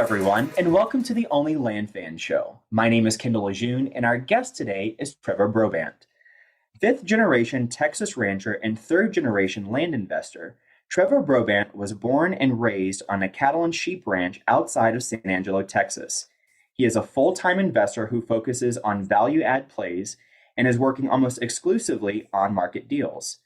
everyone, and welcome to the OnlyLandFans show. My name is Kendall Lejeune, and our guest today is Trevor Probandt. Fifth-generation Texas rancher and third-generation land investor, Trevor Probandt was born and raised on a cattle and sheep ranch outside of San Angelo, Texas. He is a full-time investor who focuses on value-add plays and is working almost exclusively on market deals.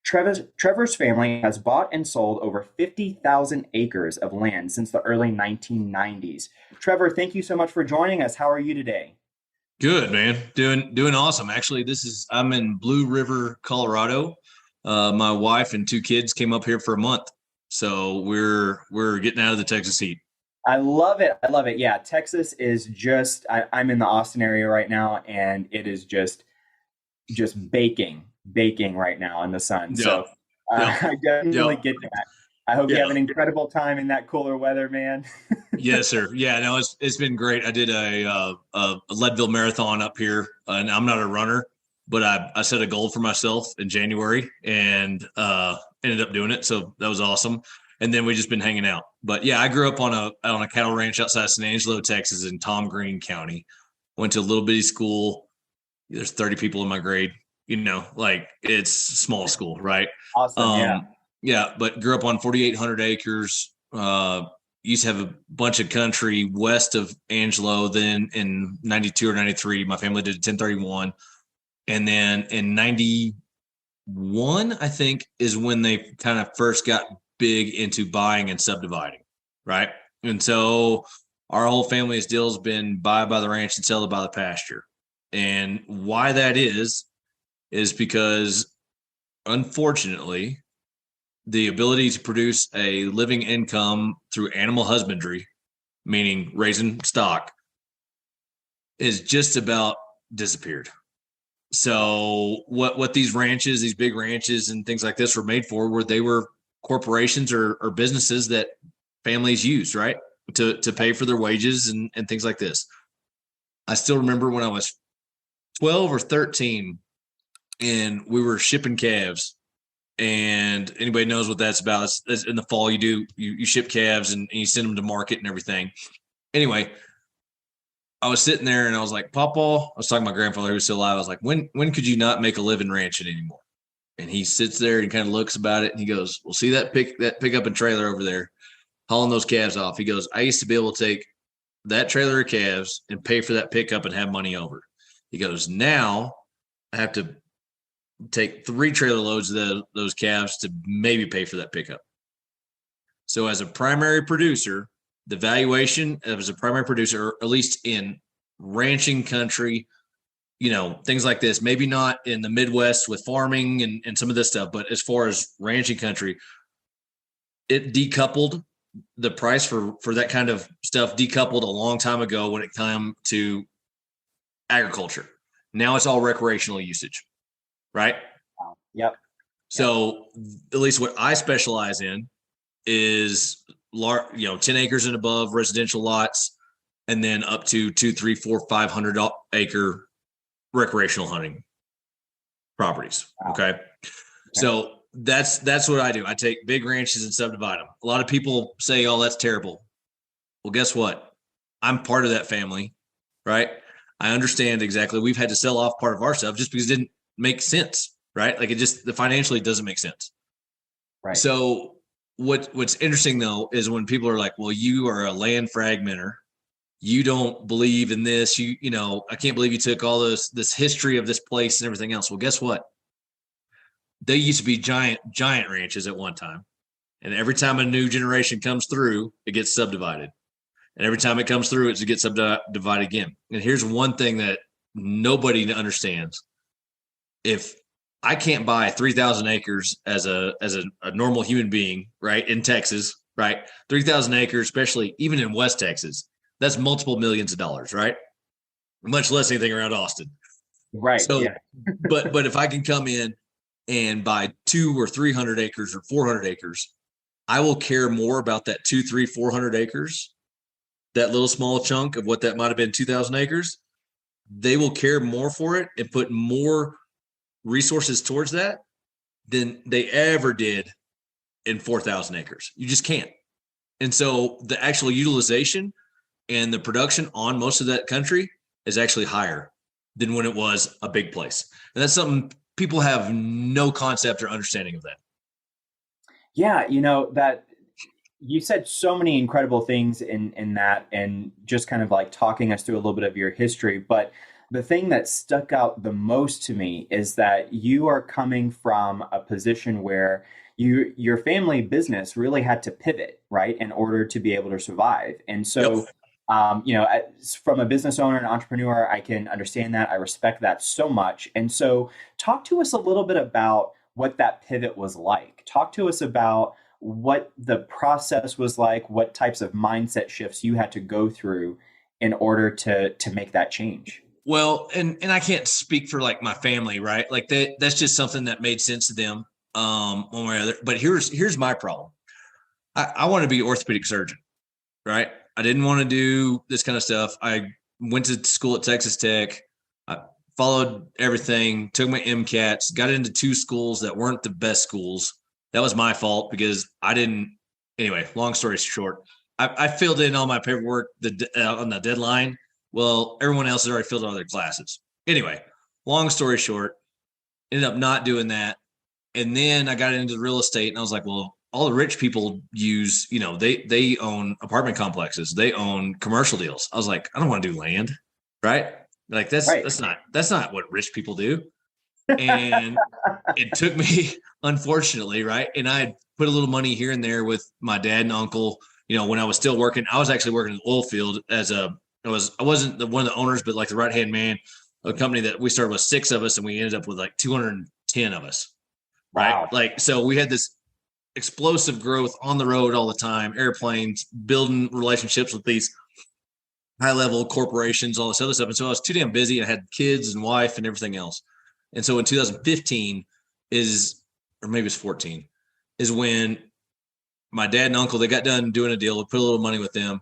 Trevor's family has bought and sold over 50,000 acres of land since the early 1990s. Trevor, thank you so much for joining us. How are you today? Good, man. Doing awesome. Actually, I'm in Blue River, Colorado. My wife and two kids came up here for a month, so we're getting out of the Texas heat. I love it. Yeah, Texas is just. I'm in the Austin area right now, and it is just baking right now in the sun. Yeah. So Yeah. I definitely get that. I hope you have an Yeah. incredible time in that cooler weather, man. Yes, sir. Yeah, no, it's been great. I did a Leadville marathon up here, and I'm not a runner, but I set a goal for myself in January and ended up doing it. So that was awesome. And then we just been hanging out. But yeah, I grew up on a cattle ranch outside San Angelo, Texas, in Tom Green County. Went to a little bitty school. There's 30 people in my grade. Like it's small school, right? Awesome. Yeah, but grew up on 4,800 acres. Used to have a bunch of country west of Angelo. Then in 92 or 93, my family did a 1031. And then in 91, I think, is when they kind of first got big into buying and subdividing, right? And so our whole family's deal has been buy by the ranch and sell it by the pasture. And why that is because, unfortunately, the ability to produce a living income through animal husbandry, meaning raising stock, is just about disappeared. So what these ranches, these big ranches and things like this were made for, they were corporations or businesses that families used, right, to pay for their wages and things like this. I still remember when I was 12 or 13 and we were shipping calves. And anybody knows what that's about. It's in the fall, you ship calves and you send them to market and everything. Anyway, I was sitting there and I was like, Papa, I was talking to my grandfather who was still alive. I was like, when could you not make a living ranching anymore? And he sits there and kind of looks about it and he goes, well, see that pickup and trailer over there, hauling those calves off. He goes, I used to be able to take that trailer of calves and pay for that pickup and have money over. He goes, now I have to take 3 trailer loads of those calves to maybe pay for that pickup. So as a primary producer, the valuation as a primary producer, or at least in ranching country, things like this, maybe not in the Midwest with farming and some of this stuff, but as far as ranching country, it decoupled the price for that kind of stuff, decoupled a long time ago when it came to agriculture. Now it's all recreational usage. Right? Yep. So at least what I specialize in is 10 acres and above residential lots, and then up to 2, 3, 4, 500 acre recreational hunting properties. Wow. Okay. So that's what I do. I take big ranches and subdivide them. A lot of people say, oh, that's terrible. Well, guess what? I'm part of that family, right? I understand exactly. We've had to sell off part of our stuff just because it didn't make sense, right? Like the financially doesn't make sense. Right. So what's interesting though is when people are like, well, you are a land fragmenter. You don't believe in this. I can't believe you took all this history of this place and everything else. Well, guess what? They used to be giant ranches at one time. And every time a new generation comes through, it gets subdivided. And every time it comes through, it gets subdivided again. And here's one thing that nobody understands. If I can't buy 3,000 acres as a normal human being, right, in Texas, right, 3,000 acres, especially even in West Texas, that's multiple millions of dollars, right? Much less anything around Austin. Right. So, yeah. but if I can come in and buy 200 or 300 acres or 400 acres, I will care more about that 200, 300, 400 acres, that little small chunk of what that might have been 2,000 acres. They will care more for it and put more resources towards that than they ever did in 4,000 acres. You just can't. And so the actual utilization and the production on most of that country is actually higher than when it was a big place. And that's something people have no concept or understanding of that. Yeah, that you said so many incredible things in that, and just kind of like talking us through a little bit of your history. But the thing that stuck out the most to me is that you are coming from a position where your family business really had to pivot, right, in order to be able to survive. And so, Yep. from a business owner and entrepreneur, I can understand that. I respect that so much. And so, talk to us a little bit about what that pivot was like. Talk to us about what the process was like, what types of mindset shifts you had to go through in order to make that change. Well, and I can't speak for like my family, right? Like that's just something that made sense to them, one way or other. But here's my problem. I want to be an orthopedic surgeon, right? I didn't want to do this kind of stuff. I went to school at Texas Tech. I followed everything, took my MCATs, got into 2 schools that weren't the best schools. That was my fault because I didn't. Anyway, long story short, I filled in all my paperwork on the deadline. Well, everyone else has already filled out their classes. Anyway, long story short, ended up not doing that. And then I got into real estate and I was like, well, all the rich people use, they own apartment complexes. They own commercial deals. I was like, I don't want to do land, right? Like Right. that's not what rich people do. And it took me, unfortunately, right? And I had put a little money here and there with my dad and uncle, when I was still working. I was actually working in the oil field I wasn't one of the owners, but like the right-hand man, a company that we started with 6 of us and we ended up with like 210 of us. Right. Wow. Like, so we had this explosive growth on the road all the time, airplanes, building relationships with these high level corporations, all this other stuff. And so I was too damn busy. I had kids and wife and everything else. And so in 2015 or maybe it's 14, is when my dad and uncle, they got done doing a deal. We put a little money with them.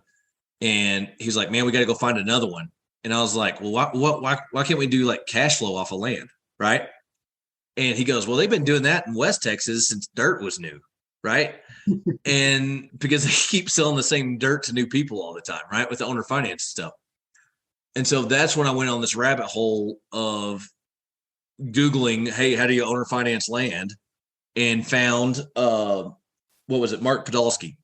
And he's like, man, we got to go find another one. And I was like, well, why can't we do like cash flow off of land? Right. And he goes, well, they've been doing that in West Texas since dirt was new. Right. And because they keep selling the same dirt to new people all the time. Right. With the owner finance stuff. And so that's when I went on this rabbit hole of Googling, hey, how do you owner finance land? And found, what was it? Mark Podolsky.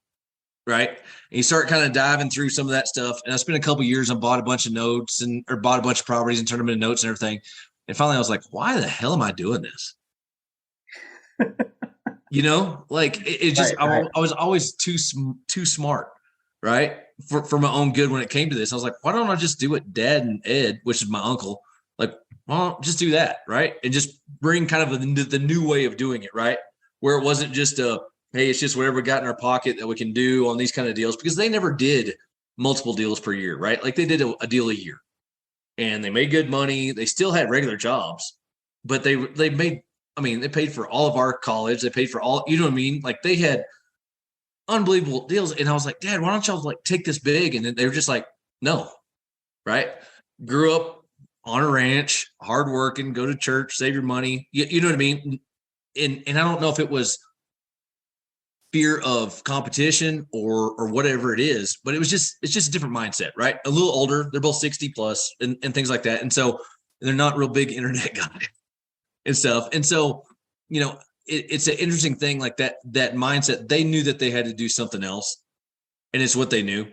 Right. And you start kind of diving through some of that stuff. And I spent a couple of years and bought a bunch of notes or bought a bunch of properties and turned them into notes and everything. And finally I was like, why the hell am I doing this? Like it just, right. I was always too smart, right. For my own good when it came to this. I was like, why don't I just do what Dad and Ed, which is my uncle, like, well, just do that. Right. And just bring kind of the new way of doing it. Right. Where it wasn't just hey, it's just whatever we got in our pocket that we can do on these kind of deals, because they never did multiple deals per year, right? Like they did a deal a year and they made good money. They still had regular jobs, but they paid for all of our college. They paid for all, you know what I mean? Like they had unbelievable deals. And I was like, Dad, why don't y'all like take this big? And then they were just like, no, right? Grew up on a ranch, hardworking, go to church, save your money. You know what I mean? And I don't know if it was fear of competition or whatever it is, but it's just a different mindset, right? A little older, they're both 60 plus and things like that. And so they're not real big internet guys and stuff. And so, it's an interesting thing like that mindset. They knew that they had to do something else and it's what they knew.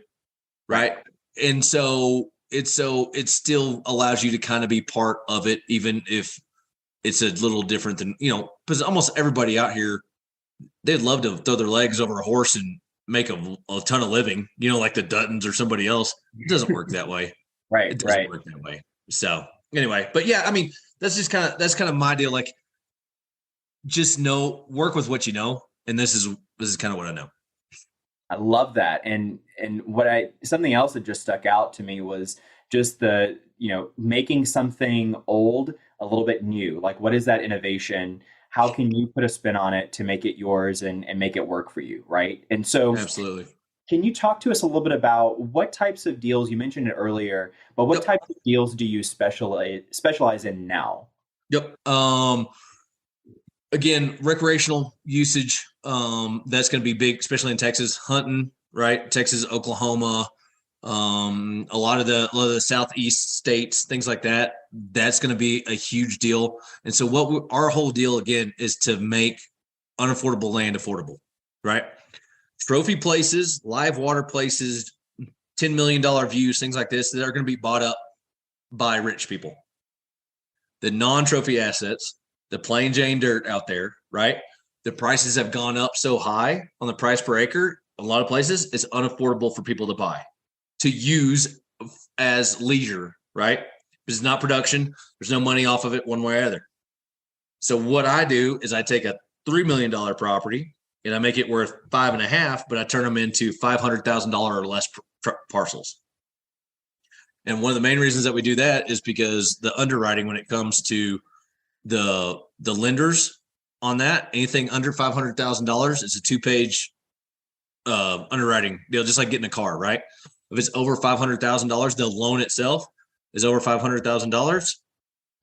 Right. And so it still allows you to kind of be part of it, even if it's a little different than, because almost everybody out here, they'd love to throw their legs over a horse and make a ton of living, like the Duttons or somebody else. It doesn't work that way. Right. It doesn't work that way. So anyway, but yeah, I mean, that's kind of my deal. Like just work with what you know. And this is kind of what I know. I love that. And something else that just stuck out to me was just the, making something old a little bit new. Like, what is that innovation? How can you put a spin on it to make it yours and make it work for you, right? And so, absolutely. Can you talk to us a little bit about what types of deals, you mentioned it earlier, but what types of deals do you specialize in now? Yep. Again, recreational usage. That's going to be big, especially in Texas, hunting, right? Texas, Oklahoma, A lot of the Southeast states, things like that. That's going to be a huge deal. And so our whole deal again is to make unaffordable land affordable, right? Trophy places, live water places, $10 million views, things like this, that are going to be bought up by rich people. The non-trophy assets, the plain Jane dirt out there, right? The prices have gone up so high on the price per acre. A lot of places, it's unaffordable for people to buy, to use as leisure, right? It's not production. There's no money off of it one way or other. So what I do is I take a $3 million property and I make it worth 5.5, but I turn them into $500,000 or less parcels. And one of the main reasons that we do that is because the underwriting, when it comes to the lenders on that, anything under $500,000, it's a 2-page underwriting deal, just like getting a car, right? If it's over $500,000, the loan itself is over $500,000.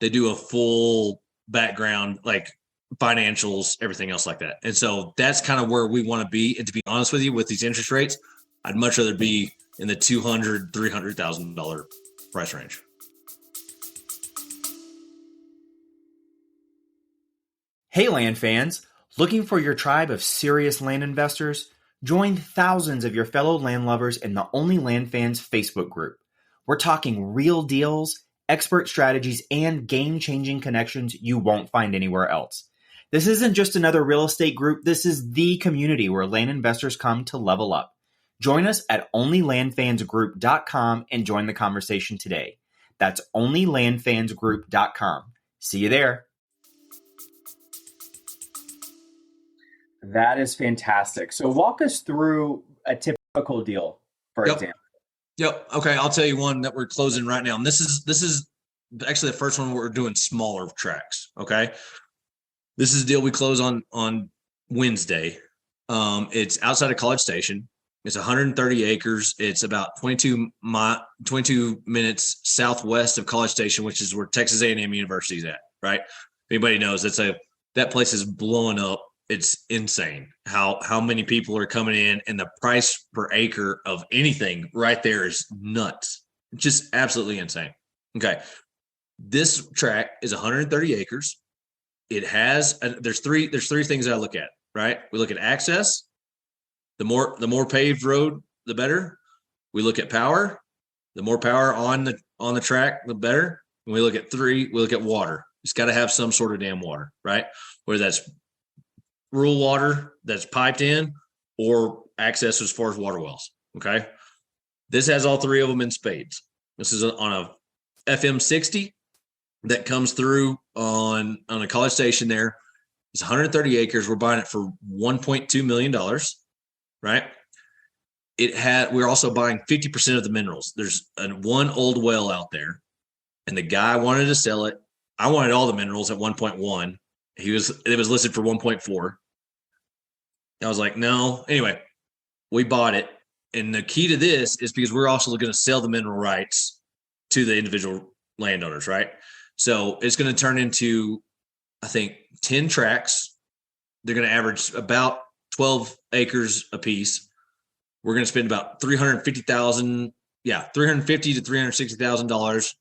They do a full background, like financials, everything else like that. And so that's kind of where we want to be. And to be honest with you, with these interest rates, I'd much rather be in the $200,000, $300,000 price range. Hey, land fans, looking for your tribe of serious land investors? Join thousands of your fellow land lovers in the OnlyLandFans Facebook group. We're talking real deals, expert strategies, and game-changing connections you won't find anywhere else. This isn't just another real estate group. This is the community where land investors come to level up. Join us at OnlyLandFansGroup.com and join the conversation today. That's OnlyLandFansGroup.com. See you there. That is fantastic. So walk us through a typical deal, for example. Yep. Okay. I'll tell you one that we're closing right now. And this is actually the first one where we're doing smaller tracks. Okay. This is a deal we close on Wednesday. It's outside of College Station. It's 130 acres. It's about 22 minutes southwest of College Station, which is where Texas A&M University is at, right? Anybody knows that place is blowing up. It's insane how many people are coming in, and the price per acre of anything right there is nuts. Just absolutely insane. Okay. This tract is 130 acres. It has, there's three things that I look at, right? We look at access. The more paved road, the better. We look at power. The more power on the track, the better. And we look at water. It's got to have some sort of damn water, right? Whether that's rural water that's piped in or access as far as water wells. Okay. This has all three of them in spades. This is on a FM 60 that comes through on a College Station there. It's 130 acres. We're buying it for $1.2 million, right? We're also buying 50% of the minerals. There's one old well out there, and the guy wanted to sell it. I wanted all the minerals at 1.1. It was listed for 1.4. I was like, no. Anyway, we bought it. And the key to this is because we're also going to sell the mineral rights to the individual landowners, right? So it's going to turn into, I think, 10 tracts. They're going to average about 12 acres a piece. We're going to spend about $350,000 to $360,000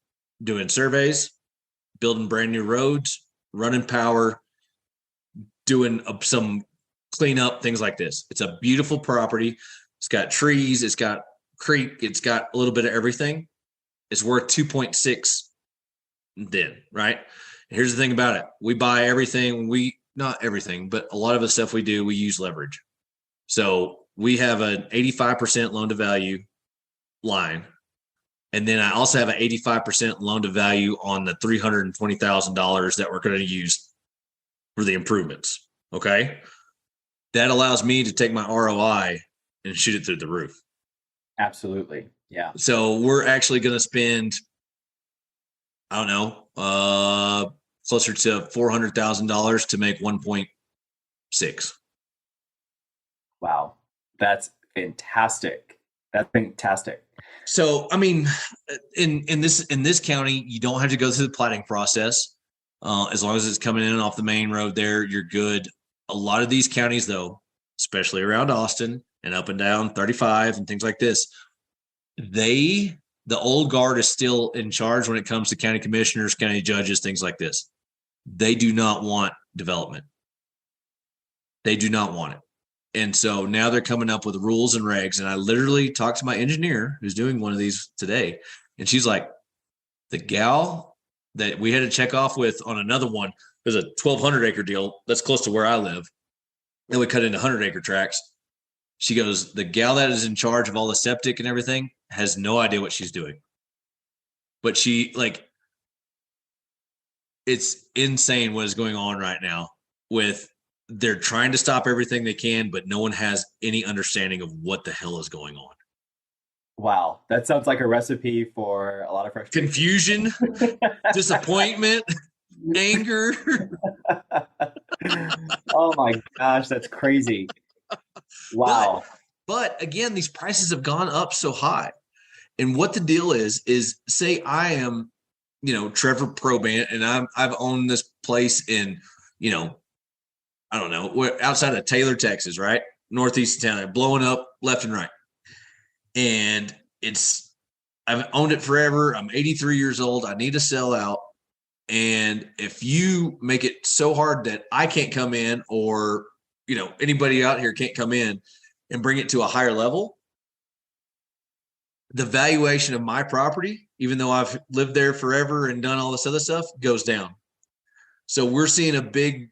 doing surveys, building brand new roads, running power, doing some cleanup, things like this. It's a beautiful property. It's got trees. It's got creek. It's got a little bit of everything. It's worth 2.6 then, right? And here's the thing about it. We buy everything. Not everything, but a lot of the stuff we do, we use leverage. So we have an 85% loan to value line. And then I also have an 85% loan to value on the $320,000 that we're going to use for the improvements. Okay. That allows me to take my ROI and shoot it through the roof. Absolutely. Yeah. So we're actually going to spend, I don't know, closer to $400,000 to make 1.6. Wow. That's fantastic. That's fantastic. So, I mean, in this county, you don't have to go through the platting process. As long as it's coming in off the main road there, you're good. A lot of these counties, though, especially around Austin and up and down 35 and things like this, the old guard is still in charge when it comes to county commissioners, county judges, things like this. They do not want development. They do not want it. And so now they're coming up with rules and regs. And I literally talked to my engineer who's doing one of these today. And she's like, the gal that we had to check off with on another one, there's a 1,200 acre deal that's close to where I live. And we cut into 100 acre tracts. She goes, the gal that is in charge of all the septic and everything has no idea what she's doing. But she, like, it's insane what is going on right now with they're trying to stop everything they can, but no one has any understanding of what the hell is going on. Wow, that sounds like a recipe for a lot of frustration. Confusion, disappointment, anger. Oh my gosh, that's crazy. Wow. But again, these prices have gone up so high. And what the deal is say I am, Trevor Probandt, and I've owned this place in, I don't know, we're outside of Taylor, Texas, right? Northeast of town. They're blowing up left and right. And I've owned it forever. I'm 83 years old. I need to sell out. And if you make it so hard that I can't come in, or, anybody out here can't come in and bring it to a higher level, the valuation of my property, even though I've lived there forever and done all this other stuff, goes down. So we're seeing a big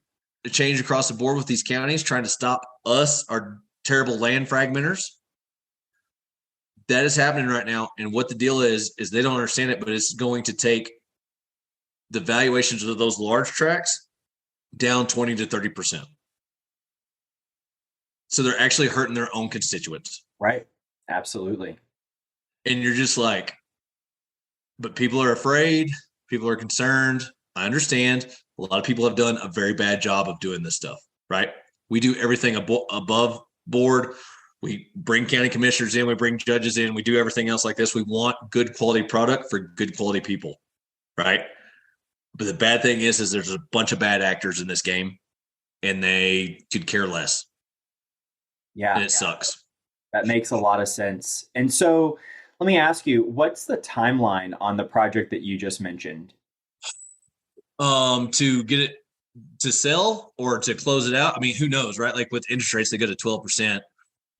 change across the board with these counties trying to stop us, our terrible land fragmenters. That is happening right now. And what the deal is they don't understand it, but it's going to take the valuations of those large tracts down 20 to 30%. So they're actually hurting their own constituents. Right. Absolutely. And you're just like, but people are afraid. People are concerned. I understand. A lot of people have done a very bad job of doing this stuff, right? We do everything above board. We bring county commissioners in. We bring judges in. We do everything else like this. We want good quality product for good quality people, right? But the bad thing is there's a bunch of bad actors in this game, and they could care less. Yeah. And it sucks. That makes a lot of sense. And so let me ask you, what's the timeline on the project that you just mentioned? To get it to sell or to close it out. I mean, who knows, right? Like with interest rates, they go to 12%.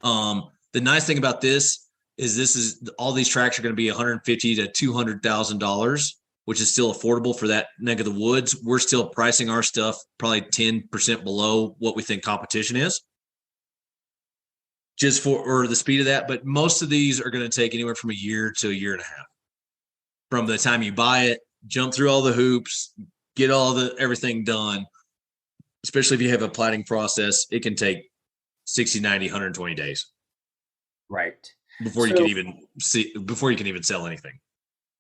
The nice thing about this is all these tracks are going to be $150,000 to $200,000, which is still affordable for that neck of the woods. We're still pricing our stuff probably 10% below what we think competition is, just for the speed of that. But most of these are going to take anywhere from a year to a year and a half from the time you buy it, jump through all the hoops, get everything done. Especially if you have a platting process, it can take 60, 90, 120 days. Right. Before you can even sell anything.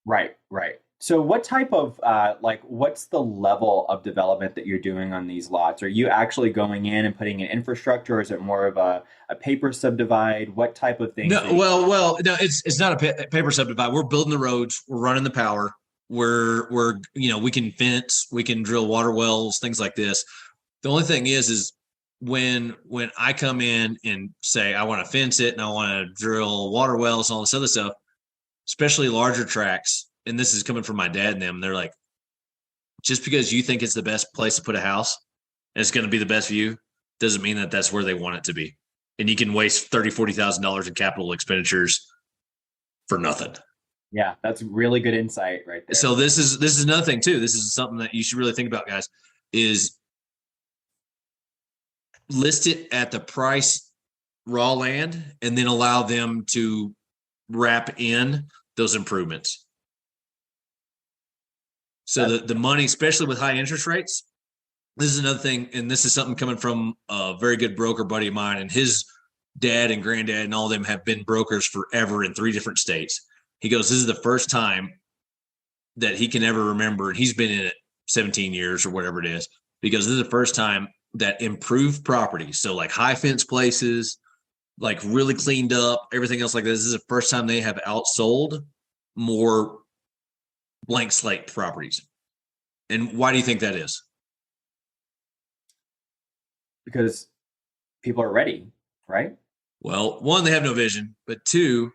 Right. So what type of, what's the level of development that you're doing on these lots? Are you actually going in and putting in infrastructure, or is it more of a paper subdivide? What type of thing? No, no, it's not a paper subdivide. We're building the roads. We're running the power. We're we can fence, we can drill water wells, things like this. The only thing is when I come in and say I want to fence it and I want to drill water wells and all this other stuff, especially larger tracts, and this is coming from my dad and them, they're like, just because you think it's the best place to put a house and it's going to be the best view doesn't mean that that's where they want it to be. And you can waste $30,000-$40,000 in capital expenditures for nothing. Yeah, that's really good insight right there. So this is another thing too. This is something that you should really think about, guys, is list it at the price raw land and then allow them to wrap in those improvements. So the money, especially with high interest rates, this is another thing, and this is something coming from a very good broker buddy of mine, and his dad and granddad and all of them have been brokers forever in 3 different states. He goes, this is the first time that he can ever remember, and he's been in it 17 years or whatever it is, because this is the first time that improved properties, so like high fence places, like really cleaned up, everything else like this is the first time they have outsold more blank slate properties. And why do you think that is? Because people are ready, right? Well, one, they have no vision, but 2,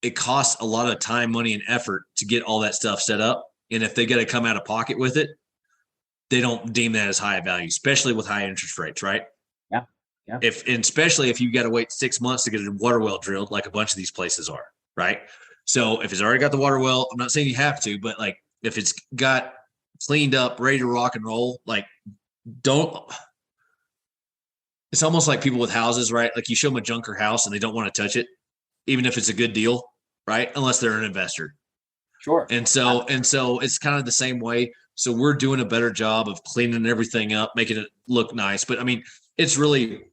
it costs a lot of time, money, and effort to get all that stuff set up. And if they got to come out of pocket with it, they don't deem that as high value, especially with high interest rates, right? Yeah. Yeah. Especially if you got to wait 6 months to get a water well drilled, like a bunch of these places are, right? So if it's already got the water well, I'm not saying you have to, but like if it's got cleaned up, ready to rock and roll, like don't. It's almost like people with houses, right? Like you show them a junker house and they don't want to touch it, even if it's a good deal, right? Unless they're an investor. Sure. And so it's kind of the same way. So we're doing a better job of cleaning everything up, making it look nice. But I mean, it's really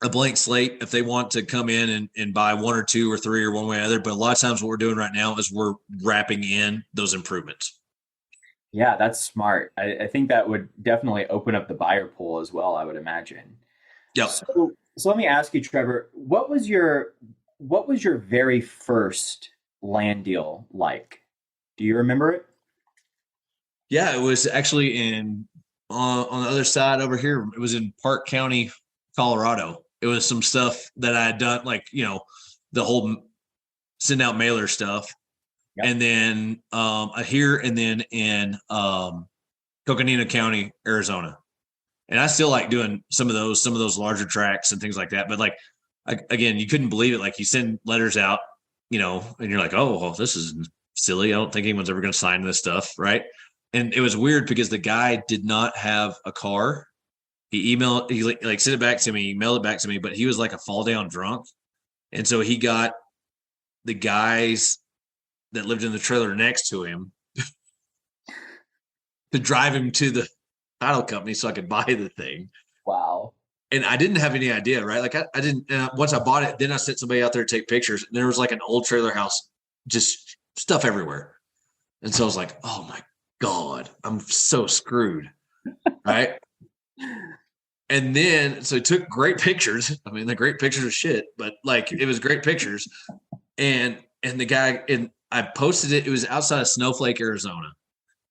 a blank slate if they want to come in and buy one or two or three or one way or other. But a lot of times what we're doing right now is we're wrapping in those improvements. Yeah, that's smart. I think that would definitely open up the buyer pool as well, I would imagine. Yep. So let me ask you, Trevor, what was your very first land deal like? Do you remember it? Yeah, it was actually on the other side over here. It was in Park County, Colorado. It was some stuff that I had done, like, the whole send out mailer stuff. Yep. And then here and then in Coconino County, Arizona. And I still like doing some of those larger tracks and things like that. But like, again, you couldn't believe it. Like you send letters out, and you're like, oh, well, this is silly. I don't think anyone's ever going to sign this stuff. Right. And it was weird because the guy did not have a car. He like sent it back to me, mailed it back to me, but he was like a fall down drunk. And so he got the guys that lived in the trailer next to him to drive him to the title company so I could buy the thing. Wow. And I didn't have any idea, right? Like I didn't, once I bought it, then I sent somebody out there to take pictures, and there was like an old trailer house, just stuff everywhere. And so I was like, oh my God, I'm so screwed. Right. And then, so he took great pictures. I mean, the great pictures of shit, but like, it was great pictures. And the guy, and I posted it. It was outside of Snowflake, Arizona.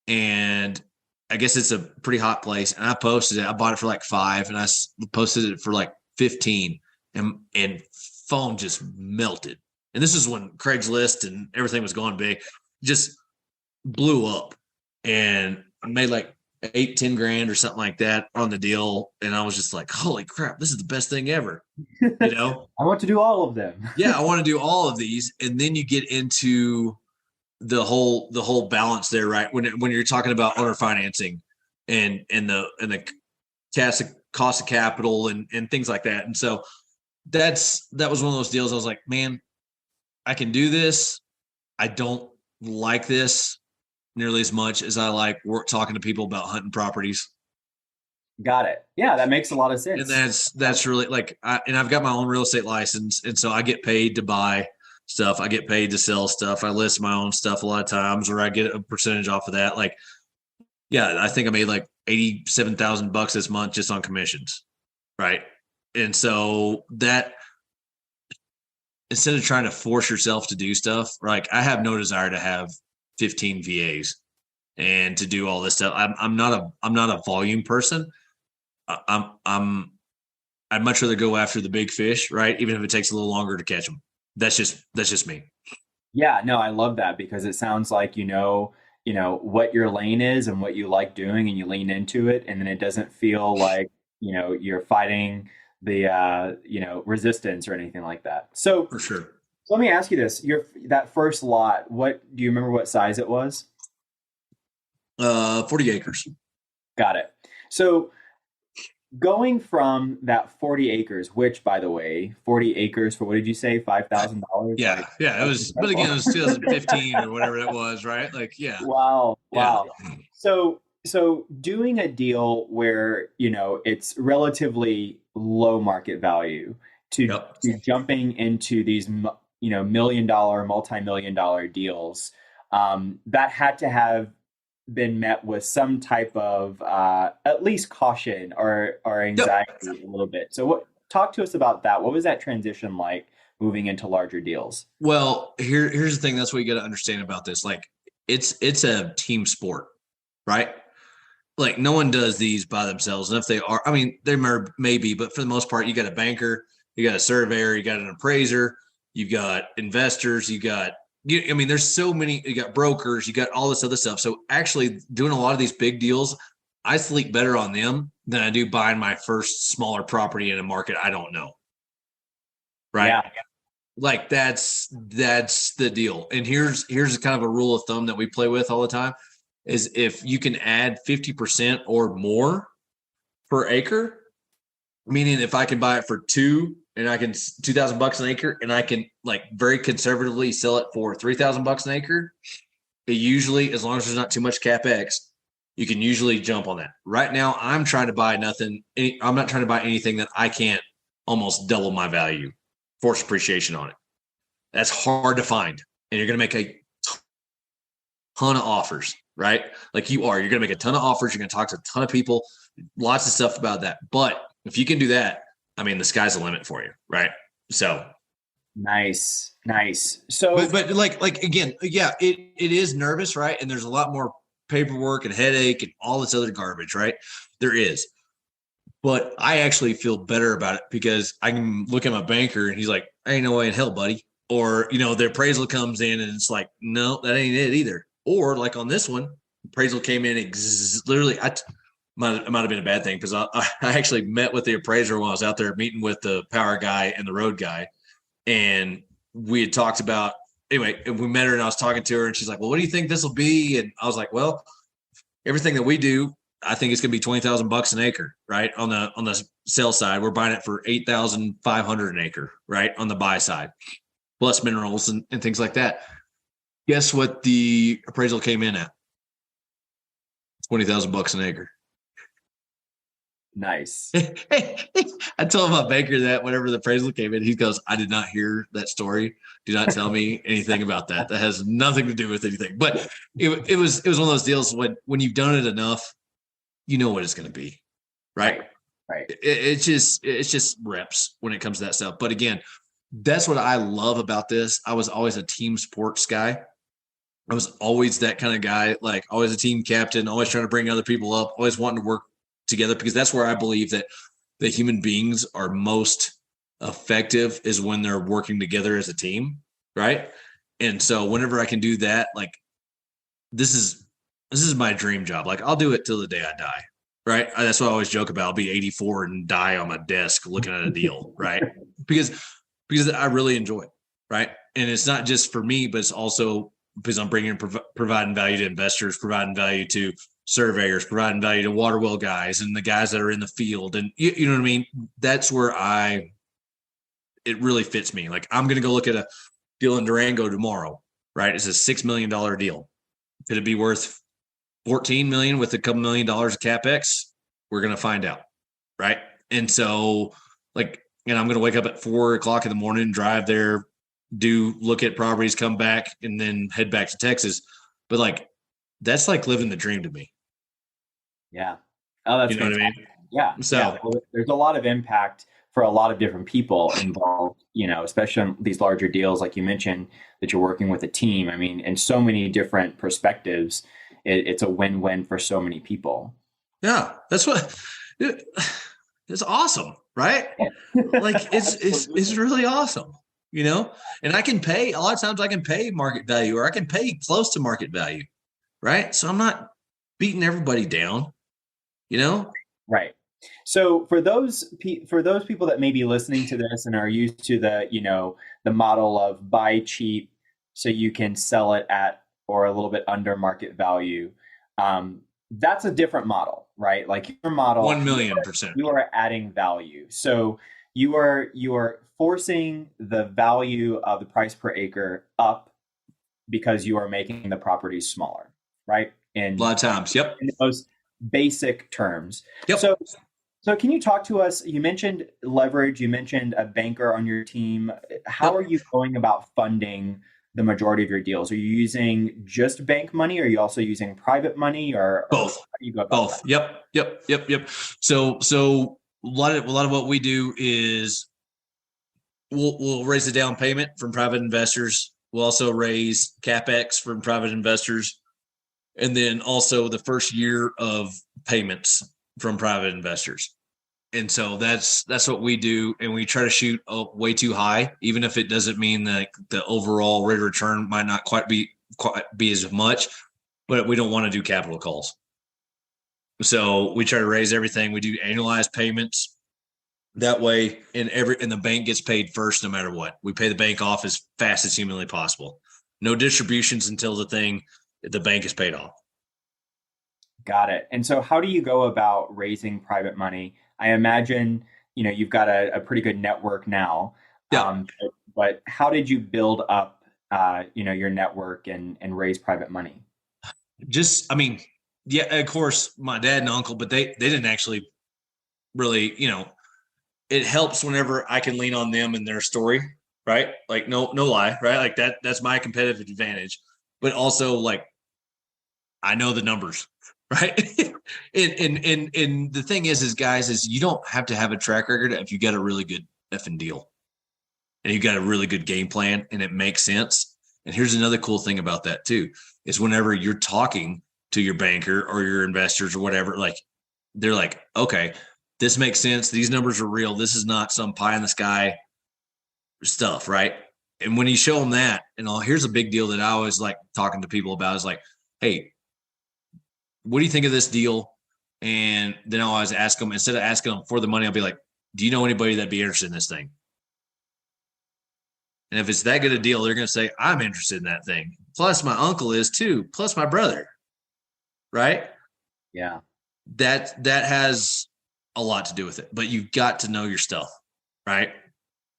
And I guess it's a pretty hot place. And I posted it. I bought it for like $5 and I posted it for like 15, and phone just melted. And this is when Craigslist and everything was going big, just blew up. And I made like 8-10 grand or something like that on the deal. And I was just like, holy crap, this is the best thing ever. I want to do all of them. Yeah. I want to do all of these. And then you get into the whole balance there, right? When you're talking about owner financing and the cost of capital and things like that. And so that was one of those deals. I was like, man, I can do this. I don't like this nearly as much as I like talking to people about hunting properties. Got it. Yeah, that makes a lot of sense. And that's really like, I've got my own real estate license. And so I get paid to buy stuff. I get paid to sell stuff. I list my own stuff a lot of times, or I get a percentage off of that. Like, yeah, I think I made like $87,000 this month just on commissions. Right. And so that, instead of trying to force yourself to do stuff, like I have no desire to have 15 VAs and to do all this stuff. I'm not a volume person. I'd much rather go after the big fish, right? Even if it takes a little longer to catch them. That's just me. Yeah, no, I love that because it sounds like what your lane is and what you like doing, and you lean into it, and then it doesn't feel like you're fighting the resistance or anything like that. So for sure. So let me ask you this: that first lot, what do you remember? What size it was? 40 acres. Got it. So going from that 40 acres, which, by the way, 40 acres for, what did you say, $5,000? Yeah, yeah, it was. But again, it was 2015 or whatever it was, right? Like, yeah. Wow. So doing a deal where it's relatively low market value to jumping into these million-dollar, multi-million-dollar deals, that had to have been met with some type of at least caution or anxiety a little bit. So talk to us about that. What was that transition like moving into larger deals? Well, here's the thing. That's what you got to understand about this. Like it's a team sport, right? Like no one does these by themselves. And if they are, I mean, they may be, but for the most part, you got a banker, you got a surveyor, you got an appraiser, you've got investors, I mean, there's so many, you got brokers, you got all this other stuff. So actually doing a lot of these big deals, I sleep better on them than I do buying my first smaller property in a market I don't know. Right. Yeah. Like that's the deal. And here's kind of a rule of thumb that we play with all the time is if you can add 50% or more per acre, meaning if I can buy it for and I can $2,000 an acre and I can like very conservatively sell it for $3,000 an acre, it usually, as long as there's not too much CapEx, you can usually jump on that. Right now, I'm not trying to buy anything that I can't almost double my value, force appreciation on it. That's hard to find. And you're going to make a ton of offers, right? Like you're going to make a ton of offers. You're going to talk to a ton of people, lots of stuff about that. But if you can do that, I mean, the sky's the limit for you, right? So nice. So, but like again, yeah, it is nervous, right? And there's a lot more paperwork and headache and all this other garbage, right? There is. But I actually feel better about it because I can look at my banker and he's like, ain't no way in hell, buddy. Or, the appraisal comes in and it's like, no, that ain't it either. Or like on this one, appraisal came in literally, it might have been a bad thing because I actually met with the appraiser when I was out there meeting with the power guy and the road guy. And we had talked about, anyway, we met her and I was talking to her and she's like, well, what do you think this will be? And I was like, well, everything that we do, I think it's going to be $20,000 an acre, right? On the sell side, we're buying it for $8,500 an acre, right? On the buy side, plus minerals and things like that. Guess what the appraisal came in at? $20,000 an acre. Nice. I told my banker that whenever the appraisal came in, he goes, I did not hear that story. Do not tell me anything about that. That has nothing to do with anything. But it was one of those deals when you've done it enough, you know what it's going to be. Right. It's just reps when it comes to that stuff. But again, that's what I love about this. I was always a team sports guy. I was always that kind of guy, like always a team captain, always trying to bring other people up, always wanting to work together, because that's where I believe that the human beings are most effective is when they're working together as a team. Right. And so whenever I can do that, like this is my dream job. Like I'll do it till the day I die. Right. That's what I always joke about. I'll be 84 and die on my desk looking at a deal. Right. Because I really enjoy it. Right. And it's not just for me, but it's also because I'm providing value to investors, providing value to surveyors, providing value to water well guys and the guys that are in the field. And you know what I mean? That's where it really fits me. Like I'm going to go look at a deal in Durango tomorrow, right? It's a $6 million deal. Could it be worth 14 million with a couple $1 million of CapEx? We're going to find out. Right. And so I'm going to wake up at 4:00 in the morning, drive there, look at properties, come back, and then head back to Texas. But that's like living the dream to me. Yeah. Oh, that's what I mean? Yeah. So yeah. There's a lot of impact for a lot of different people involved, especially on these larger deals, like you mentioned, that you're working with a team. I mean, in so many different perspectives, it's a win-win for so many people. Yeah. That's it's awesome. Right. Like it's really awesome. And I can pay, a lot of times I can pay market value, or I can pay close to market value. Right. So I'm not beating everybody down, Right. So for those people that may be listening to this and are used to the model of buy cheap so you can sell it at or a little bit under market value, that's a different model, right? Like your model, 1,000,000%. You are adding value. So you are forcing the value of the price per acre up because you are making the property smaller, right? And a lot of times, yep. In the most basic terms. Yep. So can you talk to us? You mentioned leverage. You mentioned a banker on your team. How are you going about funding the majority of your deals? Are you using just bank money? Or are you also using private money, or both? How do you go about both? That? Yep. So a lot of what we do is we'll raise the down payment from private investors. We'll also raise CapEx from private investors, and then also the first year of payments from private investors. And so that's what we do, and we try to shoot way too high, even if it doesn't mean that the overall rate of return might not quite be as much, but we don't want to do capital calls. So we try to raise everything. We do annualized payments. That way, and the bank gets paid first, no matter what. We pay the bank off as fast as humanly possible. No distributions until the bank is paid off. Got it. And so how do you go about raising private money? I imagine, you've got a pretty good network now. Yeah. But how did you build up, your network and raise private money? Yeah, of course, my dad and uncle, but they didn't actually really, it helps whenever I can lean on them and their story, right? Like no lie, right? Like that's my competitive advantage. But also like I know the numbers, right? and the thing is guys, is you don't have to have a track record if you got a really good effing deal. And you got a really good game plan and it makes sense. And here's another cool thing about that too, is whenever you're talking to your banker or your investors or whatever, like they're like, okay, this makes sense. These numbers are real. This is not some pie in the sky stuff, right? And when you show them that, here's a big deal that I always like talking to people about is like, hey, what do you think of this deal? And then I'll always ask them, instead of asking them for the money, I'll be like, do you know anybody that'd be interested in this thing? And if it's that good a deal, they're going to say, I'm interested in that thing. Plus my uncle is too, plus my brother. Right? Yeah. That has a lot to do with it, but you've got to know your stuff, right?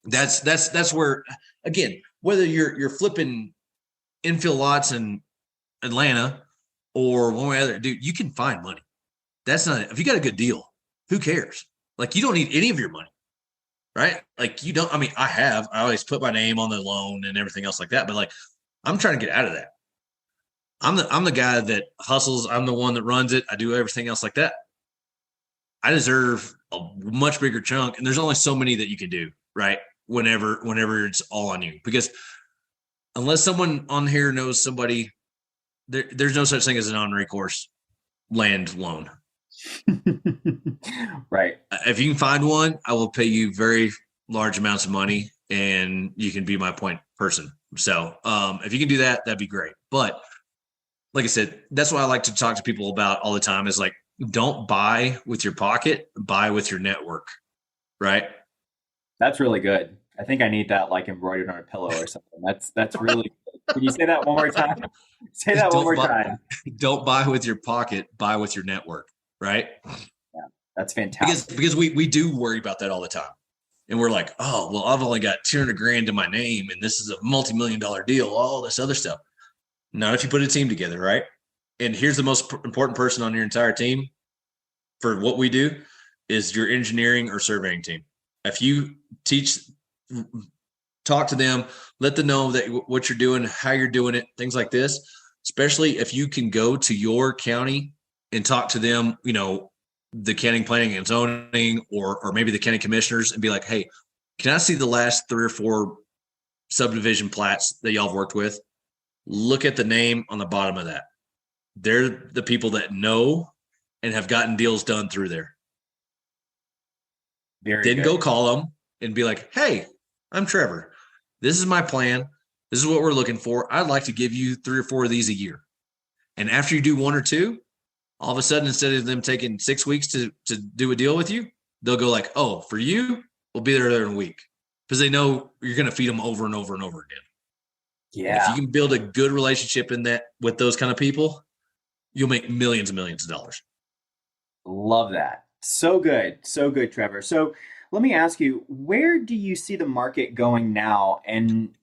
That's where, again, whether you're flipping infill lots in Atlanta or one way or other, dude, you can find money. That's not it. If you got a good deal, who cares? Like you don't need any of your money, right? Like you don't, I always put my name on the loan and everything else like that, but like, I'm trying to get out of that. I'm the guy that hustles. I'm the one that runs it. I do everything else like that. I deserve a much bigger chunk. And there's only so many that you can do, right? Whenever it's all on you, because unless someone on here knows somebody, there's no such thing as a non-recourse land loan. Right. If you can find one, I will pay you very large amounts of money and you can be my point person. So if you can do that, that'd be great. But like I said, that's what I like to talk to people about all the time is like, don't buy with your pocket, buy with your network. Right. That's really good. I think I need that like embroidered on a pillow or something. That's really good. Can you say that one more time? Say that one more time. Don't buy with your pocket, buy with your network. Right. Yeah, that's fantastic. Because we do worry about that all the time. And we're like, oh, well, I've only got $200,000 to my name and this is a multi-million-dollar deal, all this other stuff. Not if you put a team together, right? And here's the most important person on your entire team for what we do is your engineering or surveying team. If you talk to them, let them know that what you're doing, how you're doing it, things like this, especially if you can go to your county and talk to them, the county planning and zoning or maybe the county commissioners and be like, hey, can I see the last 3 or 4 subdivision plats that y'all have worked with? Look at the name on the bottom of that. They're the people that know and have gotten deals done through there. Then go call them and be like, hey, I'm Trevor. This is my plan. This is what we're looking for. I'd like to give you 3 or 4 of these a year. And after you do 1 or 2, all of a sudden, instead of them taking 6 weeks to do a deal with you, they'll go like, oh, for you, we'll be there in a week. Because they know you're going to feed them over and over and over again. Yeah. And if you can build a good relationship with those kind of people, you'll make millions and millions of dollars. Love that. So good, Trevor. So let me ask you, where do you see the market going now, and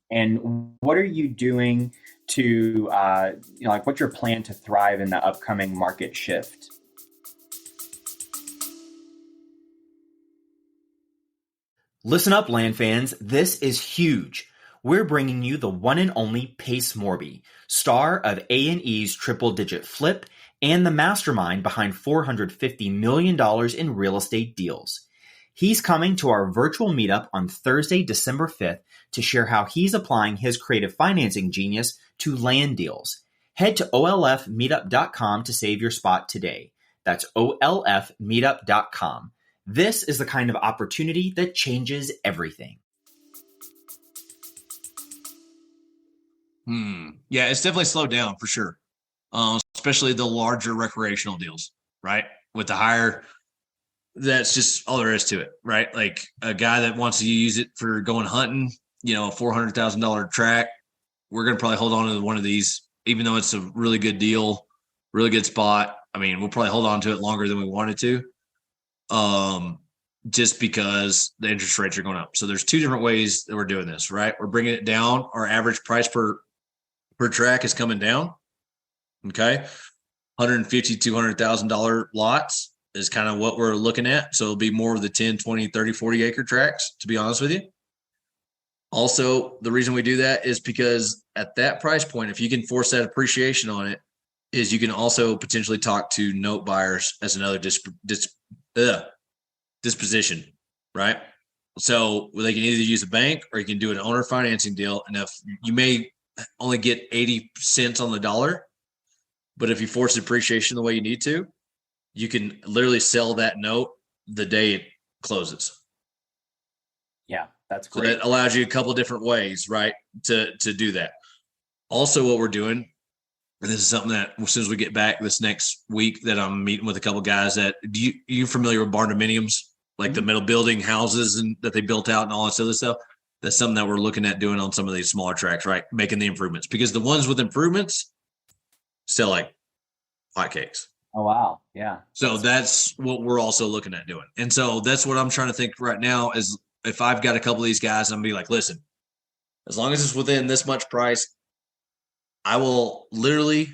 what are you doing to, what's your plan to thrive in the upcoming market shift? Listen up, land fans. This is huge. We're bringing you the one and only Pace Morby, star of A&E's Triple Digit Flip and the mastermind behind $450 million in real estate deals. He's coming to our virtual meetup on Thursday, December 5th to share how he's applying his creative financing genius to land deals. Head to olfmeetup.com to save your spot today. That's olfmeetup.com. This is the kind of opportunity that changes everything. Yeah, it's definitely slowed down for sure. Especially the larger recreational deals, right? With the higher, that's just all there is to it, right? Like a guy that wants to use it for going hunting, a $400,000 track, we're going to probably hold on to one of these, even though it's a really good deal, really good spot. I mean, we'll probably hold on to it longer than we wanted to, just because the interest rates are going up. So there's two different ways that we're doing this, right? We're bringing it down. Our average price per track is coming down. Okay. $150,000, $200,000 lots is kind of what we're looking at. So it'll be more of the 10, 20, 30, 40 acre tracks, to be honest with you. Also, the reason we do that is because at that price point, if you can force that appreciation on it, is you can also potentially talk to note buyers as another disposition, right? So they can either use a bank or you can do an owner financing deal. And if you may only get 80 cents on the dollar, but if you force appreciation the way you need to, you can literally sell that note the day it closes. Yeah, that's great. So that allows you a couple of different ways, right, to do that. Also, what we're doing, and this is something that as soon as we get back this next week, that I'm meeting with a couple of guys that you familiar with barndominiums, like the metal building houses and that they built out and all this other stuff. That's something that we're looking at doing on some of these smaller tracks, right? Making the improvements, because the ones with improvements sell like hotcakes. Oh, wow. Yeah. So that's what we're also looking at doing. And so that's what I'm trying to think right now is if I've got a couple of these guys, I'm gonna be like, listen, as long as it's within this much price, I will literally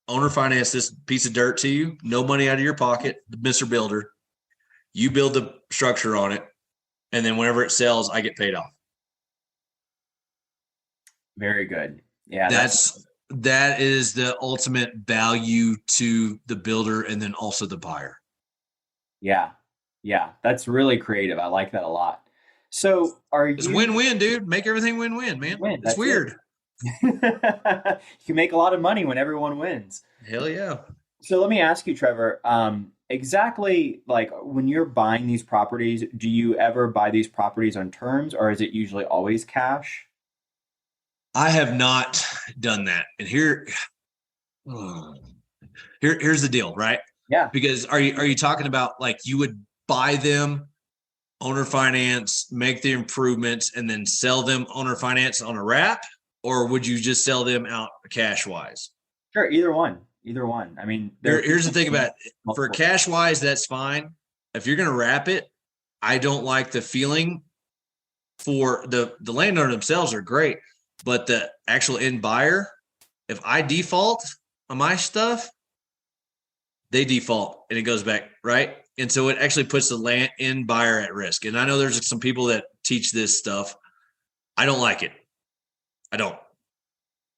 owner finance this piece of dirt to you, no money out of your pocket, Mr. Builder. You build the structure on it, and then whenever it sells, I get paid off. Very good. Yeah. That is the ultimate value to the builder and then also the buyer. Yeah. Yeah. That's really creative. I like that a lot. So it's win-win, dude. Make everything win-win, man. It's weird. You can make a lot of money when everyone wins. Hell yeah. So let me ask you, Trevor, exactly like when you're buying these properties, do you ever buy these properties on terms or is it usually always cash? I have not done that. And here's the deal, right? Yeah. Because are you talking about like you would buy them owner finance, make the improvements, and then sell them owner finance on a wrap? Or would you just sell them out cash wise? Sure, either one. I mean, here's the thing about it. For cash wise, that's fine. If you're going to wrap it, I don't like the feeling for the landowner themselves are great, but the actual end buyer, if I default on my stuff, they default and it goes back, right? And so it actually puts the land end buyer at risk. And I know there's some people that teach this stuff. I don't like it. I don't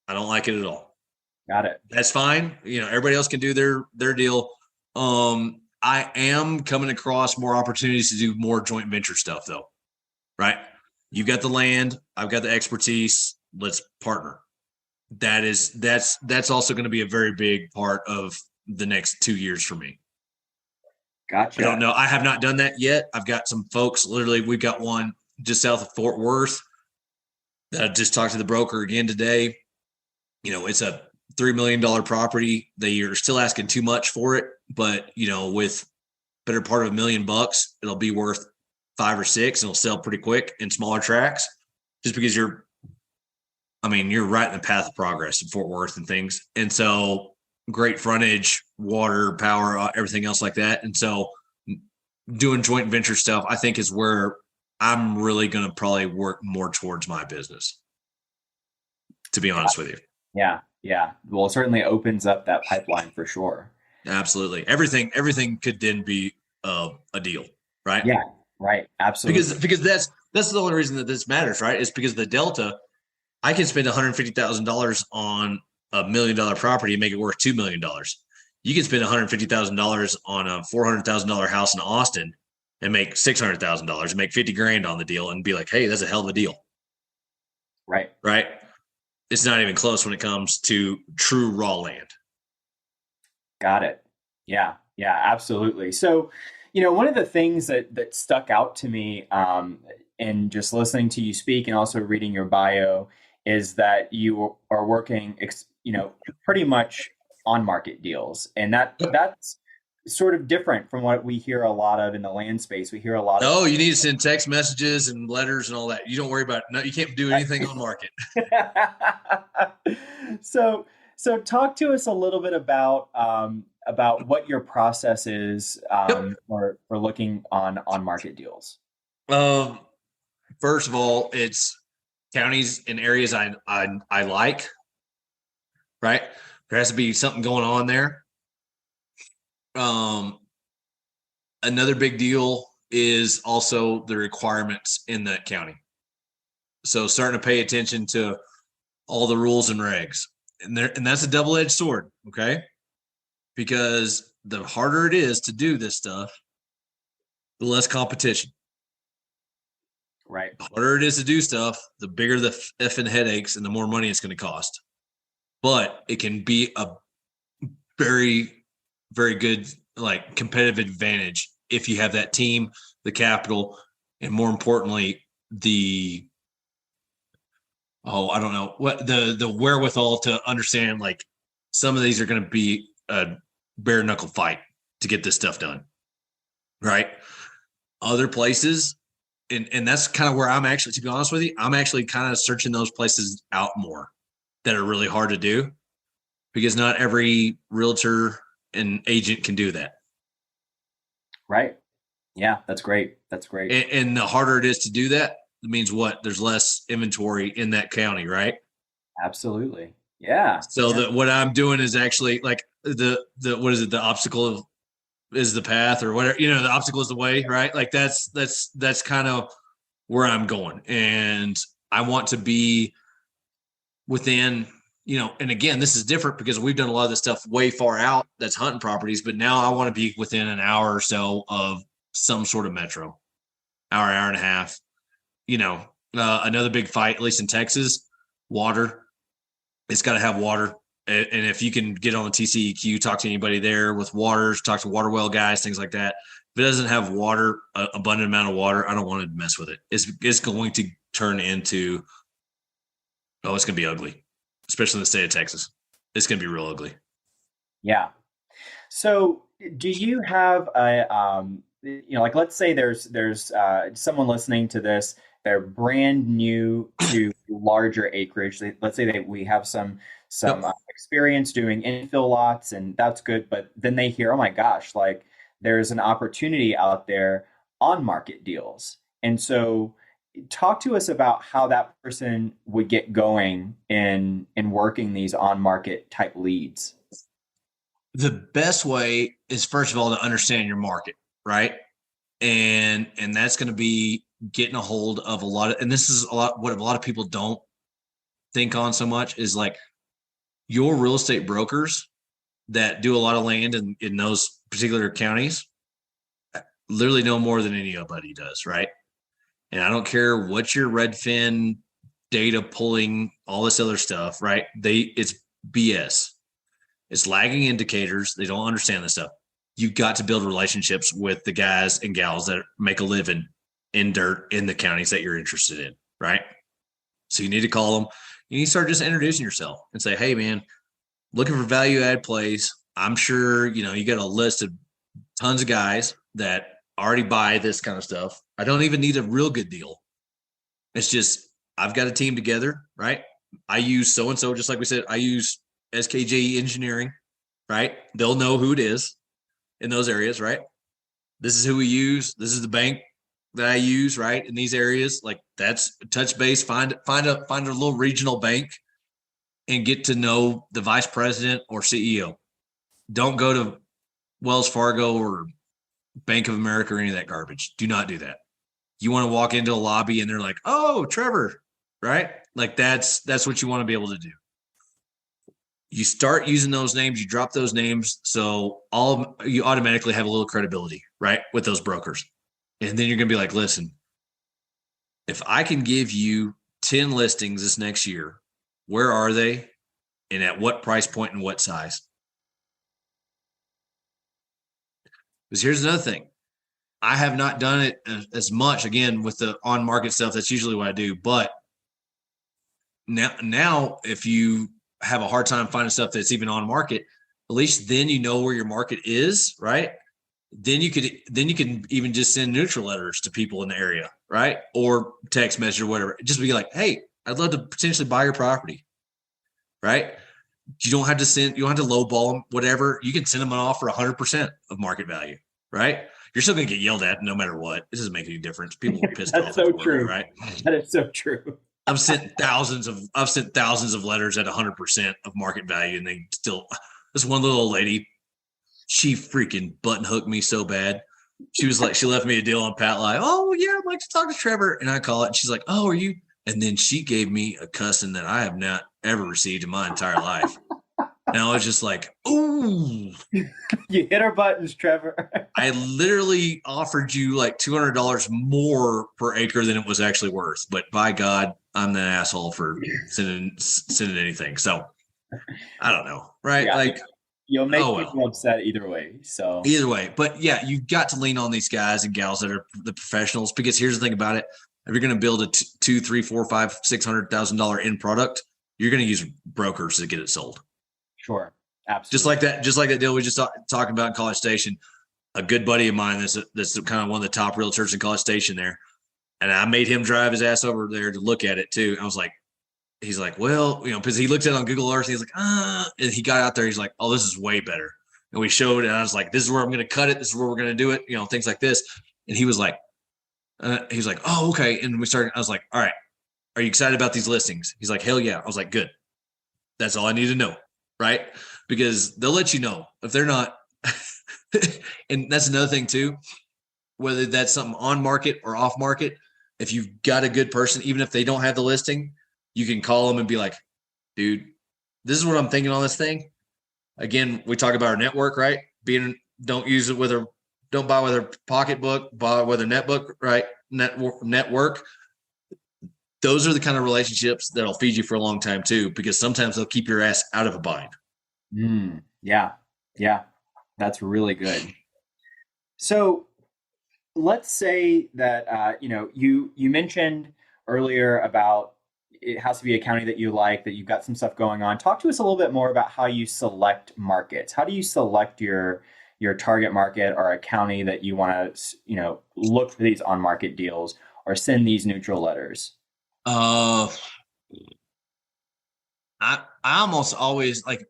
like it at all. Got it. That's fine. Everybody else can do their deal. I am coming across more opportunities to do more joint venture stuff though, right? You've got the land, I've got the expertise. Let's partner. That's also going to be a very big part of the next 2 years for me. Gotcha. I don't know. I have not done that yet. I've got some folks, literally, we've got one just south of Fort Worth that I just talked to the broker again today. It's a $3 million property. They are still asking too much for it, but with better part of $1 million, it'll be worth 5 or 6 and it'll sell pretty quick in smaller tracks just because you're right in the path of progress in Fort Worth and things. And so great frontage, water, power, everything else like that. And so doing joint venture stuff, I think is where I'm really going to probably work more towards my business, to be honest with you. Yeah. Yeah. Well, it certainly opens up that pipeline for sure. Absolutely. Everything could then be a deal, right? Yeah. Right. Absolutely. Because that's the only reason that this matters, right? Is because the delta, I can spend $150,000 on $1 million property and make it worth $2 million. You can spend $150,000 on a $400,000 house in Austin and make $600,000 and make $50,000 on the deal and be like, hey, that's a hell of a deal. Right. Right. It's not even close when it comes to true raw land. Got it. Yeah. Yeah, absolutely. So, One of the things that stuck out to me in just listening to you speak and also reading your bio is that you are working, pretty much on market deals, and that's sort of different from what we hear a lot of in the land space. We hear a lot of No, you need to send text messages and letters and all that. You don't worry about it. No, you can't do anything on market. so so talk to us a little bit about what your process is Yep. for looking on market deals. Um, First of all, it's counties and areas I like, right? There has to be something going on there. Um, Another big deal is also the requirements in that county. So starting to pay attention to all the rules and regs. And that's a double-edged sword, okay? Because the harder it is to do this stuff, the less competition. Right. The harder it is to do stuff, the bigger the effing headaches and the more money it's going to cost. But it can be a very, very good like competitive advantage if you have that team, the capital, and more importantly, I don't know what the wherewithal to understand like some of these are going to be a bare knuckle fight to get this stuff done, right? Other places, and that's kind of where I'm actually, to be honest with you, I'm actually kind of searching those places out more that are really hard to do because not every realtor and agent can do that. Right. Yeah, that's great. That's great. And the harder it is to do that, it means what? There's less inventory in that county, right? Absolutely. Yeah. So Yeah. that what I'm doing is actually like the what is it? The obstacle is the path or whatever. The obstacle is the way, right? Like that's kind of where I'm going, and I want to be within. And again, this is different because we've done a lot of this stuff way far out. That's hunting properties, but now I want to be within an hour or so of some sort of metro, hour and a half. Another big fight, at least in Texas, water. It's got to have water. And if you can get on the TCEQ, talk to anybody there with waters, talk to water well guys, things like that. If it doesn't have water, abundant amount of water, I don't want to mess with it. It's going to turn into, it's going to be ugly, especially in the state of Texas. It's going to be real ugly. Yeah. So, do you have like let's say there's someone listening to this, they're brand new to larger acreage. Let's say that we have some Yep. experience doing infill lots, and that's good. But then they hear, oh my gosh, like there's an opportunity out there on market deals, and so talk to us about how that person would get going in working these on market type leads. The best way is, first of all, to understand your market, right? And that's going to be getting a hold of a lot of, and this is a lot what a lot of people don't think on so much is like your real estate brokers that do a lot of land in those particular counties literally know more than anybody does, right? And I don't care what your Redfin data pulling, all this other stuff, right? It's BS. It's lagging indicators. They don't understand this stuff. You got to build relationships with the guys and gals that make a living in dirt in the counties that you're interested in, right? So you need to call them. You need to start just introducing yourself and say, hey, man, looking for value add plays. I'm sure, you got a list of tons of guys that already buy this kind of stuff. I don't even need a real good deal. It's just, I've got a team together, right? I use so-and-so, just like we said, I use SKJ engineering, right? They'll know who it is in those areas, right? This is who we use. This is the bank that I use, right? In these areas, like that's touch base, find a little regional bank and get to know the vice president or CEO. Don't go to Wells Fargo or Bank of America or any of that garbage. Do not do that. You want to walk into a lobby and they're like, "Oh, Trevor," right? Like that's what you want to be able to do. You start using those names, you drop those names, so you automatically have a little credibility, right, with those brokers. And then you're going to be like, "Listen, if I can give you 10 listings this next year, where are they and at what price point and what size?" Because here's another thing. I have not done it as much, again, with the on market stuff. That's usually what I do. But now if you have a hard time finding stuff that's even on market, at least then you know where your market is, right? Then you can even just send neutral letters to people in the area, right? Or text message or whatever. Just be like, hey, I'd love to potentially buy your property, right? You don't have to lowball them, whatever. You can send them an offer 100% of market value, right? You're still going to get yelled at no matter what. It doesn't make any difference. People are pissed off. That's so true, right? That is so true. I've sent thousands of letters at 100% of market value, and they still. This one little old lady, she freaking button hooked me so bad. She was like, she left me a deal on Pat Live. Oh yeah, I'd like to talk to Trevor, and I call it. And she's like, oh, are you? And then she gave me a cussing that I have not ever received in my entire life. And I was just like, ooh. You hit our buttons, Trevor. I literally offered you like $200 more per acre than it was actually worth. But by God, I'm the asshole for sending anything. So I don't know, right? Yeah, like you'll make people upset either way. So either way, but yeah, you got to lean on these guys and gals that are the professionals, because here's the thing about it: if you're going to build a $200,000, $300,000, $400,000, $600,000 end product, you're going to use brokers to get it sold. Sure, absolutely. Just like that deal we just talking about in College Station. A good buddy of mine that's kind of one of the top realtors in College Station there, and I made him drive his ass over there to look at it too. I was like, he's like, well, because he looked at it on Google Earth, and he's like, and he got out there, he's like, oh, this is way better. And we showed, and I was like, this is where I'm going to cut it. This is where we're going to do it. Things like this. And he was like, oh, okay. And we started. I was like, all right, are you excited about these listings? He's like, hell yeah. I was like, good. That's all I need to know. Right. Because they'll let you know if they're not. And that's another thing too, whether that's something on market or off market, if you've got a good person, even if they don't have the listing, you can call them and be like, dude, this is what I'm thinking on this thing. Again, we talk about our network, right? Don't use it don't buy with a pocketbook, buy with a netbook, right? Network. Those are the kind of relationships that'll feed you for a long time too, because sometimes they'll keep your ass out of a bind. Yeah. That's really good. So let's say that, you mentioned earlier about it has to be a county that you like, that you've got some stuff going on. Talk to us a little bit more about how you select markets. How do you select your target market or a county that you want to, look for these on market deals or send these neutral letters? I almost always like,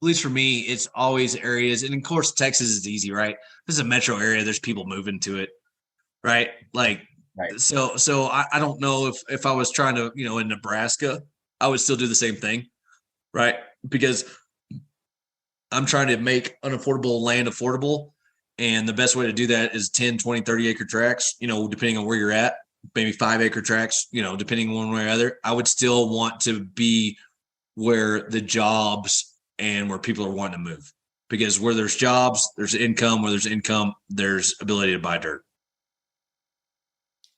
at least for me, it's always areas. And of course, Texas is easy, right? This is a metro area. There's people moving to it, right? Like, right. So I don't know if I was trying to, in Nebraska, I would still do the same thing, right? Because I'm trying to make unaffordable land affordable. And the best way to do that is 10, 20, 30 acre tracts, depending on where you're at, maybe 5 acre tracts, depending on one way or other. I would still want to be where the jobs and where people are wanting to move, because where there's jobs, there's income. Where there's income, there's ability to buy dirt.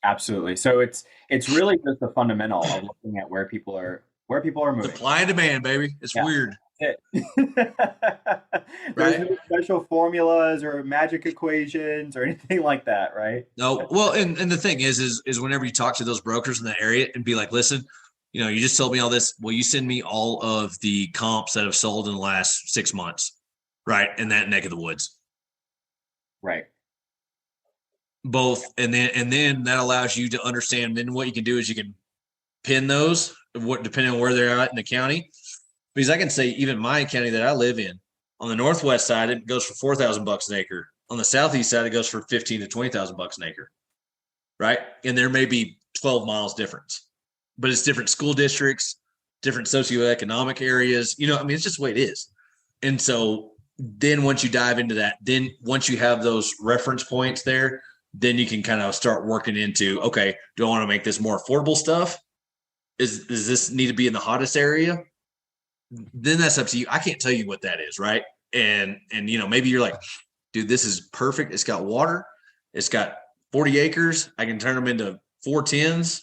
Absolutely. So it's really just the fundamental of looking at where people are moving. Supply and demand, baby. It's weird. There's no special formulas or magic equations or anything like that, right? No. Well, and the thing is whenever you talk to those brokers in the area and be like, listen, you just told me all this. Well, you send me all of the comps that have sold in the last 6 months, right? In that neck of the woods. Right. Both. And then that allows you to understand. Then what you can do is you can pin those, depending on where they're at in the county. Because I can say even my county that I live in, on the northwest side, it goes for $4,000 an acre. On the southeast side, it goes for $15,000 to $20,000 an acre. Right. And there may be 12 miles difference. But it's different school districts, different socioeconomic areas. It's just the way it is. And so then once you dive into that, then once you have those reference points there, then you can kind of start working into, okay, do I want to make this more affordable stuff? Does this need to be in the hottest area? Then that's up to you. I can't tell you what that is, right? And maybe you're like, dude, this is perfect. It's got water. It's got 40 acres. I can turn them into 410s.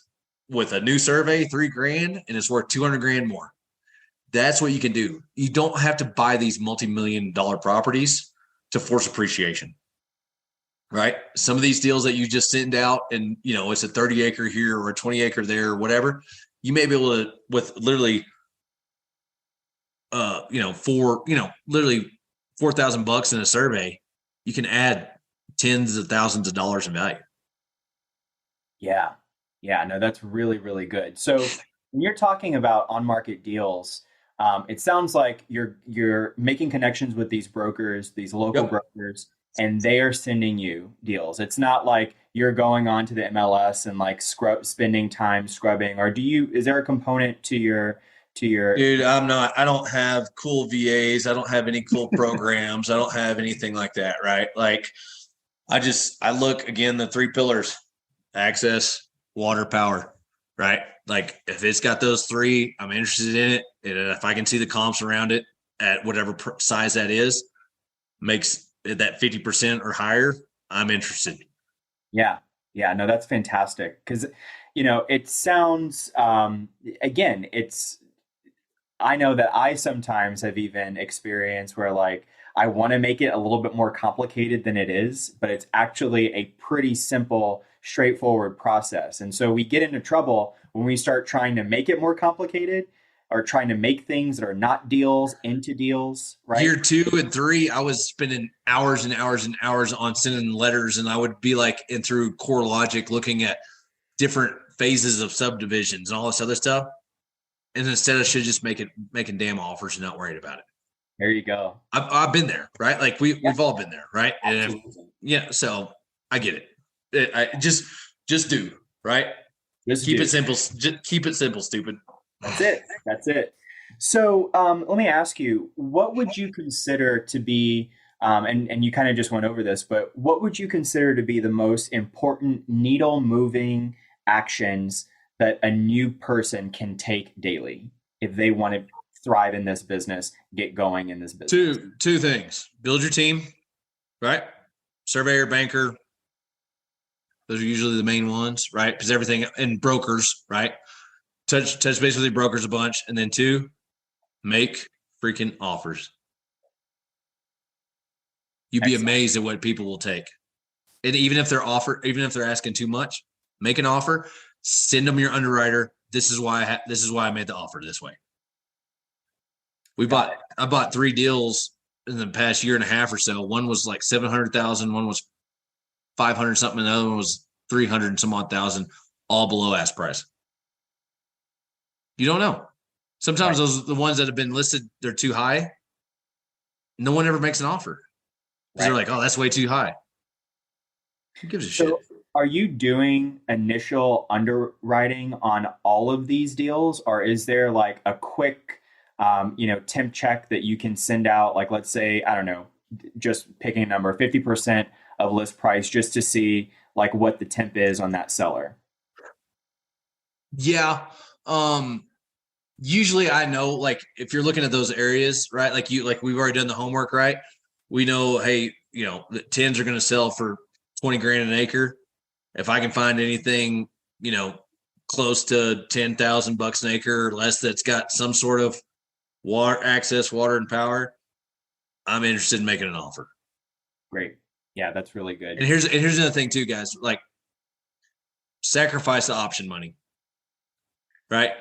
With a new survey, $3,000, and it's worth $200,000 more. That's what you can do. You don't have to buy these multi-million-dollar properties to force appreciation. right? Some of these deals that you just send out and, it's a 30 acre here or a 20 acre there or whatever, you may be able to, with literally, literally $4,000 in a survey, you can add tens of thousands of dollars in value. Yeah. Yeah. No, that's really, really good. So when you're talking about on-market deals, it sounds like you're making connections with these brokers, these local Yep. brokers, and they are sending you deals. It's not like you're going on to the MLS and like spending time scrubbing, or is there a component to your Dude, I don't have cool VAs. I don't have any cool programs. I don't have anything like that, right? Like I look again, the three pillars: access, water, power, right? Like if it's got those three, I'm interested in it. And if I can see the comps around it at whatever size that is, makes it that 50% or higher, I'm interested. Yeah. Yeah. No, that's fantastic. Because, it sounds, again, I know that I sometimes have even experienced where like I want to make it a little bit more complicated than it is, but it's actually a pretty simple, straightforward process. And so we get into trouble when we start trying to make it more complicated or trying to make things that are not deals into deals, Year right? 2 and 3, I was spending hours and hours and hours on sending letters, and I would be like, and through core logic, looking at different phases of subdivisions and all this other stuff. And instead, I should just making damn offers and not worried about it. There you go. I've been there, right? Like Yeah, we've all been there, right? And absolutely. so I get it. I just do, right? Just Keep do. it simple. Just keep it simple, stupid. That's it. That's it. So let me ask you, what would you consider to be, and you kind of just went over this, but what would you consider to be the most important needle moving actions that a new person can take daily if they want to thrive in this business, get going in this business? Two things: build your team, right? Surveyor, banker. Those are usually the main ones, right? Because everything and brokers, right? Touch base with your brokers a bunch, and then 2, make freaking offers. You'd be Excellent. amazed at what people will take. And even if they're asking too much, make an offer. Send them your underwriter. This is why I made the offer this way. Got it. I bought 3 deals in the past year and a half or so. One was like 700,000, one was 500 something, and the other one was 300 and some odd thousand, all below ask price. You don't know. Sometimes Right. the ones that have been listed, they're too high. No one ever makes an offer because they're Right. like, oh, that's way too high. Who gives a shit? So are you doing initial underwriting on all of these deals, or is there like a quick, temp check that you can send out? Like, let's say, I don't know, just picking a number, 50% of list price, just to see like what the temp is on that seller. Yeah. Usually I know, like, if you're looking at those areas, right? Like we've already done the homework, right? We know, hey, the 10s are going to sell for 20 grand an acre. If I can find anything, close to $10,000 an acre or less, that's got some sort of water and power, I'm interested in making an offer. Great. Yeah, that's really good. And here's another thing too, guys. Like, sacrifice the option money, right?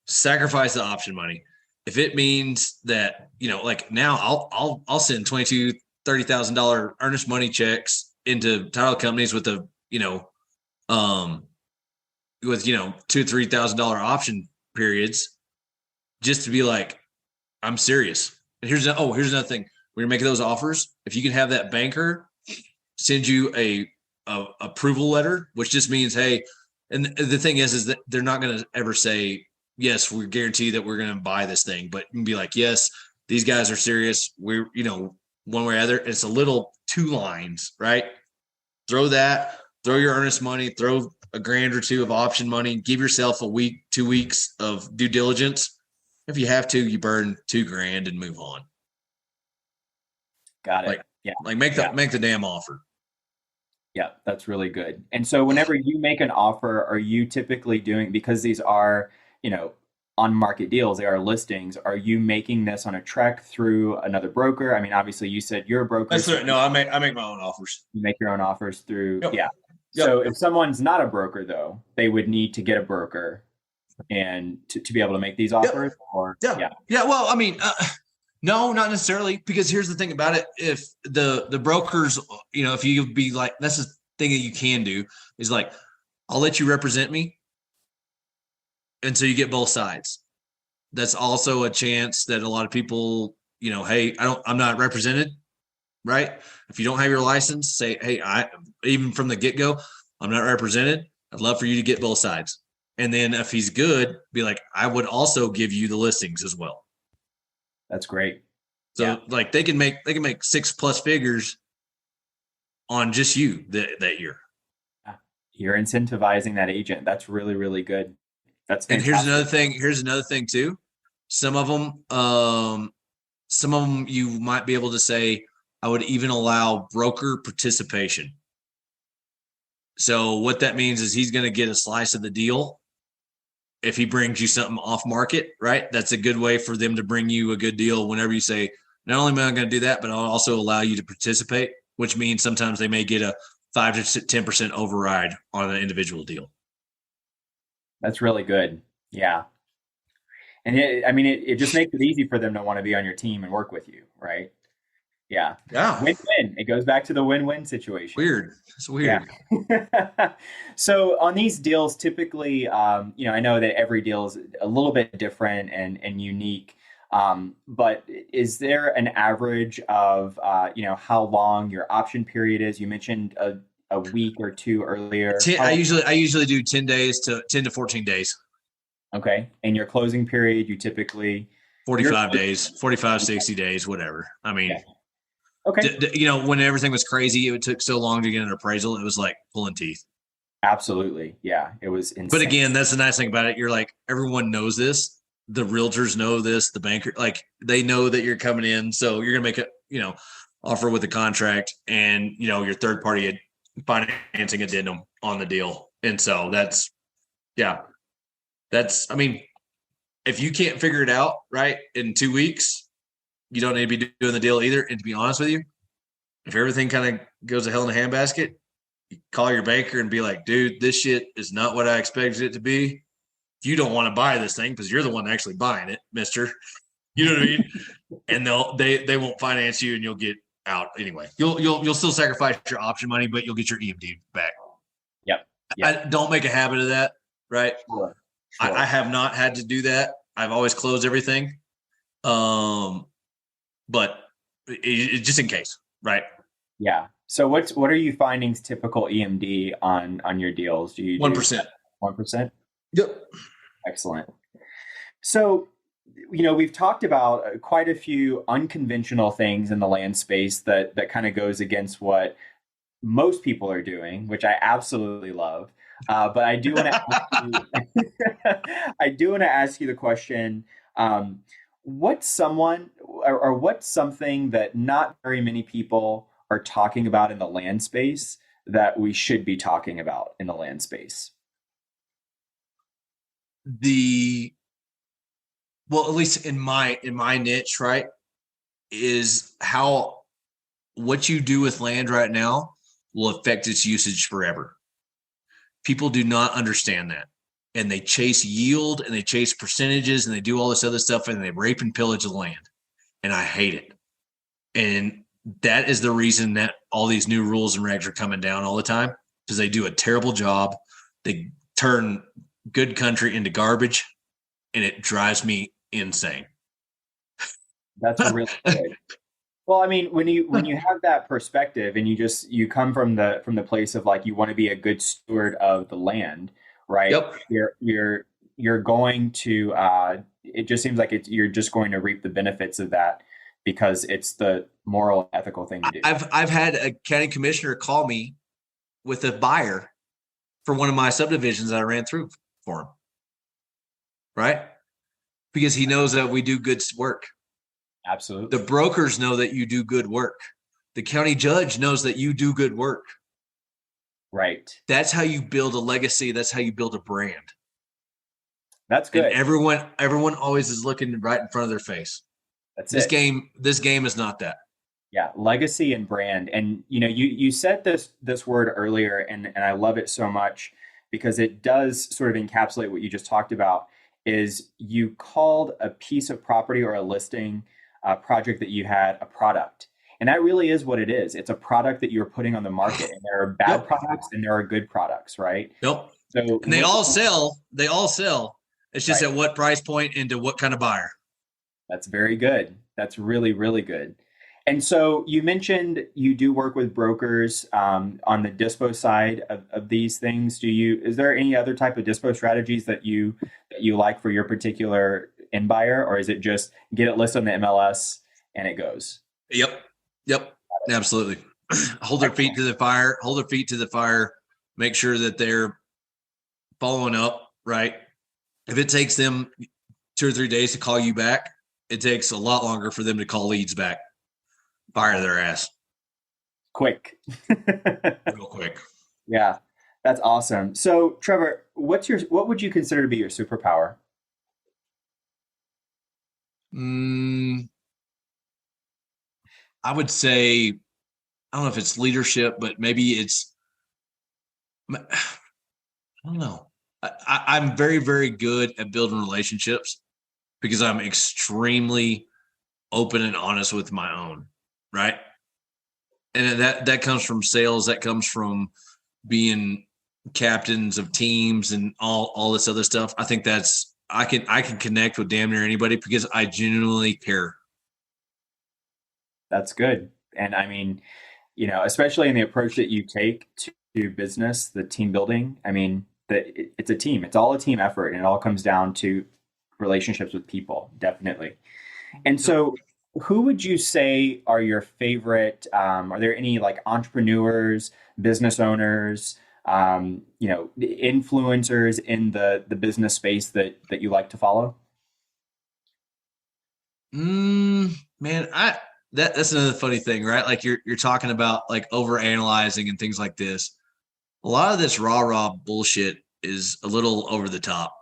Sacrifice the option money. If it means that, like now I'll send $30,000 earnest money checks into title companies with um $2,000-3,000 option periods, just to be like, I'm serious. And here's another thing. When you're making those offers, if you can have that banker send you a approval letter, which just means, hey, and the thing is that they're not going to ever say, yes, we guarantee that we're going to buy this thing, but you can be like, yes, these guys are serious. We're, one way or other. It's a little 2 lines, right? Throw your earnest money, throw a grand or 2 of option money, give yourself a week, 2 weeks of due diligence. If you have to, you burn 2 grand and move on. Got it. Like, Yeah. make Yeah. the damn offer. Yeah, that's really good. And so whenever you make an offer, are you typically doing, because these are, you know, on market deals, they are listings. Are you making this on a trek through another broker? I mean, obviously you said you're a broker. That's right. No, I make my own offers. You make your own offers through, Yep. yeah. Yep. So if someone's not a broker though, they would need to get a broker and to be able to make these offers. Yep. Or yeah. Well, I mean, no, not necessarily, because here's the thing about it. If the brokers, if you be like, that's the thing that you can do is like, I'll let you represent me until you get both sides. That's also a chance that a lot of people, hey, I'm not represented, right? If you don't have your license, say, hey, even from the get-go, I'm not represented. I'd love for you to get both sides. And then if he's good, be like, I would also give you the listings as well. That's great. So like they can make 6+ figures on just you that year. You're incentivizing that agent. That's really, really good. That's fantastic. And here's another thing too. Some of them you might be able to say, I would even allow broker participation. So what that means is he's going to get a slice of the deal if he brings you something off market, right? That's a good way for them to bring you a good deal whenever you say, not only am I going to do that, but I'll also allow you to participate, which means sometimes they may get a 5 to 10% override on an individual deal. That's really good. Yeah. And it just makes it easy for them to want to be on your team and work with you, right? Yeah. Yeah. Win-win. It goes back to the win-win situation. Weird. It's weird. Yeah. So on these deals, typically, I know that every deal is a little bit different and unique. But is there an average of, how long your option period is? You mentioned a week or two earlier. I usually do 10 to 14 days. Okay. And your closing period, you typically 45 days, 45, 60 days, whatever. I mean, okay. When everything was crazy, it took so long to get an appraisal. It was like pulling teeth. Absolutely. Yeah. It was insane. But again, that's the nice thing about it. You're like, everyone knows this. The realtors know this, the banker, like they know that you're coming in. So you're going to make a, offer with the contract and, your third party financing addendum on the deal. And so I mean, if you can't figure it out right in 2 weeks, you don't need to be doing the deal either. And to be honest with you, if everything kind of goes to hell in a handbasket, you call your banker and be like, dude, this shit is not what I expected it to be. You don't want to buy this thing because you're the one actually buying it, mister. You know what I mean? And they won't finance you and you'll get out anyway. You'll still sacrifice your option money, but you'll get your EMD back. Yep. I don't make a habit of that, right? Sure. I have not had to do that. I've always closed everything. But it, just in case, right? Yeah. So what are you finding typical EMD on your deals? Do you 1%? 1%? Yep. Excellent. So, we've talked about quite a few unconventional things in the land space that kind of goes against what most people are doing, which I absolutely love. But I do want to ask you the question: what's something that not very many people are talking about in the land space that we should be talking about in the land space? Well, at least in my niche, right, is how what you do with land right now will affect its usage forever. People do not understand that. And they chase yield and they chase percentages and they do all this other stuff and they rape and pillage the land. And I hate it. And that is the reason that all these new rules and regs are coming down all the time, because they do a terrible job. They turn good country into garbage, and it drives me insane. That's really good. Well, I mean, when you have that perspective and you come from the place of like you want to be a good steward of the land, right? Yep. You're going to it just seems like you're just going to reap the benefits of that because it's the moral, ethical thing to do. I've had a county commissioner call me with a buyer for one of my subdivisions that I ran through for him, right? Because he knows that we do good work. Absolutely. The brokers know that you do good work. The county judge knows that you do good work. Right. That's how you build a legacy. That's how you build a brand. That's And good. everyone always is looking right in front of their face. That's This it. game is not that. Yeah, legacy and brand. And you said this word earlier, and I love it so much because it does sort of encapsulate what you just talked about. Is you called a piece of property or a listing, a project that you had, a product. And that really is what it is. It's a product that you're putting on the market. And there are bad Yep. products and there are good products, right? Yep. So And they all sell. They all sell. It's just right. at what price point and to what kind of buyer. That's very good. That's really, really good. And so you mentioned you do work with brokers on the dispo side of these things. Is there any other type of dispo strategies that you like for your particular end buyer, or is it just get it listed on the MLS and it goes? Yep. Yep. Absolutely. Hold their feet to the fire. Hold their feet to the fire. Make sure that they're following up. Right. If it takes them 2 or 3 days to call you back, it takes a lot longer for them to call leads back. Fire their ass. Quick. Real quick. Yeah, that's awesome. So, Trevor, what would you consider to be your superpower? I would say, I don't know if it's leadership, but maybe it's, I don't know. I'm very, very good at building relationships because I'm extremely open and honest with my own, right? And that comes from sales. That comes from being captains of teams and all this other stuff. I think I can connect with damn near anybody because I genuinely care. That's good. And I mean, especially in the approach that you take to business, the team building. I mean, it's a team. It's all a team effort, and it all comes down to relationships with people, definitely. And so, who would you say are your favorite? Are there any like entrepreneurs, business owners, influencers in the business space that you like to follow? Man, that's another funny thing, right? Like you're talking about like over analyzing and things like this. A lot of this rah bullshit is a little over the top.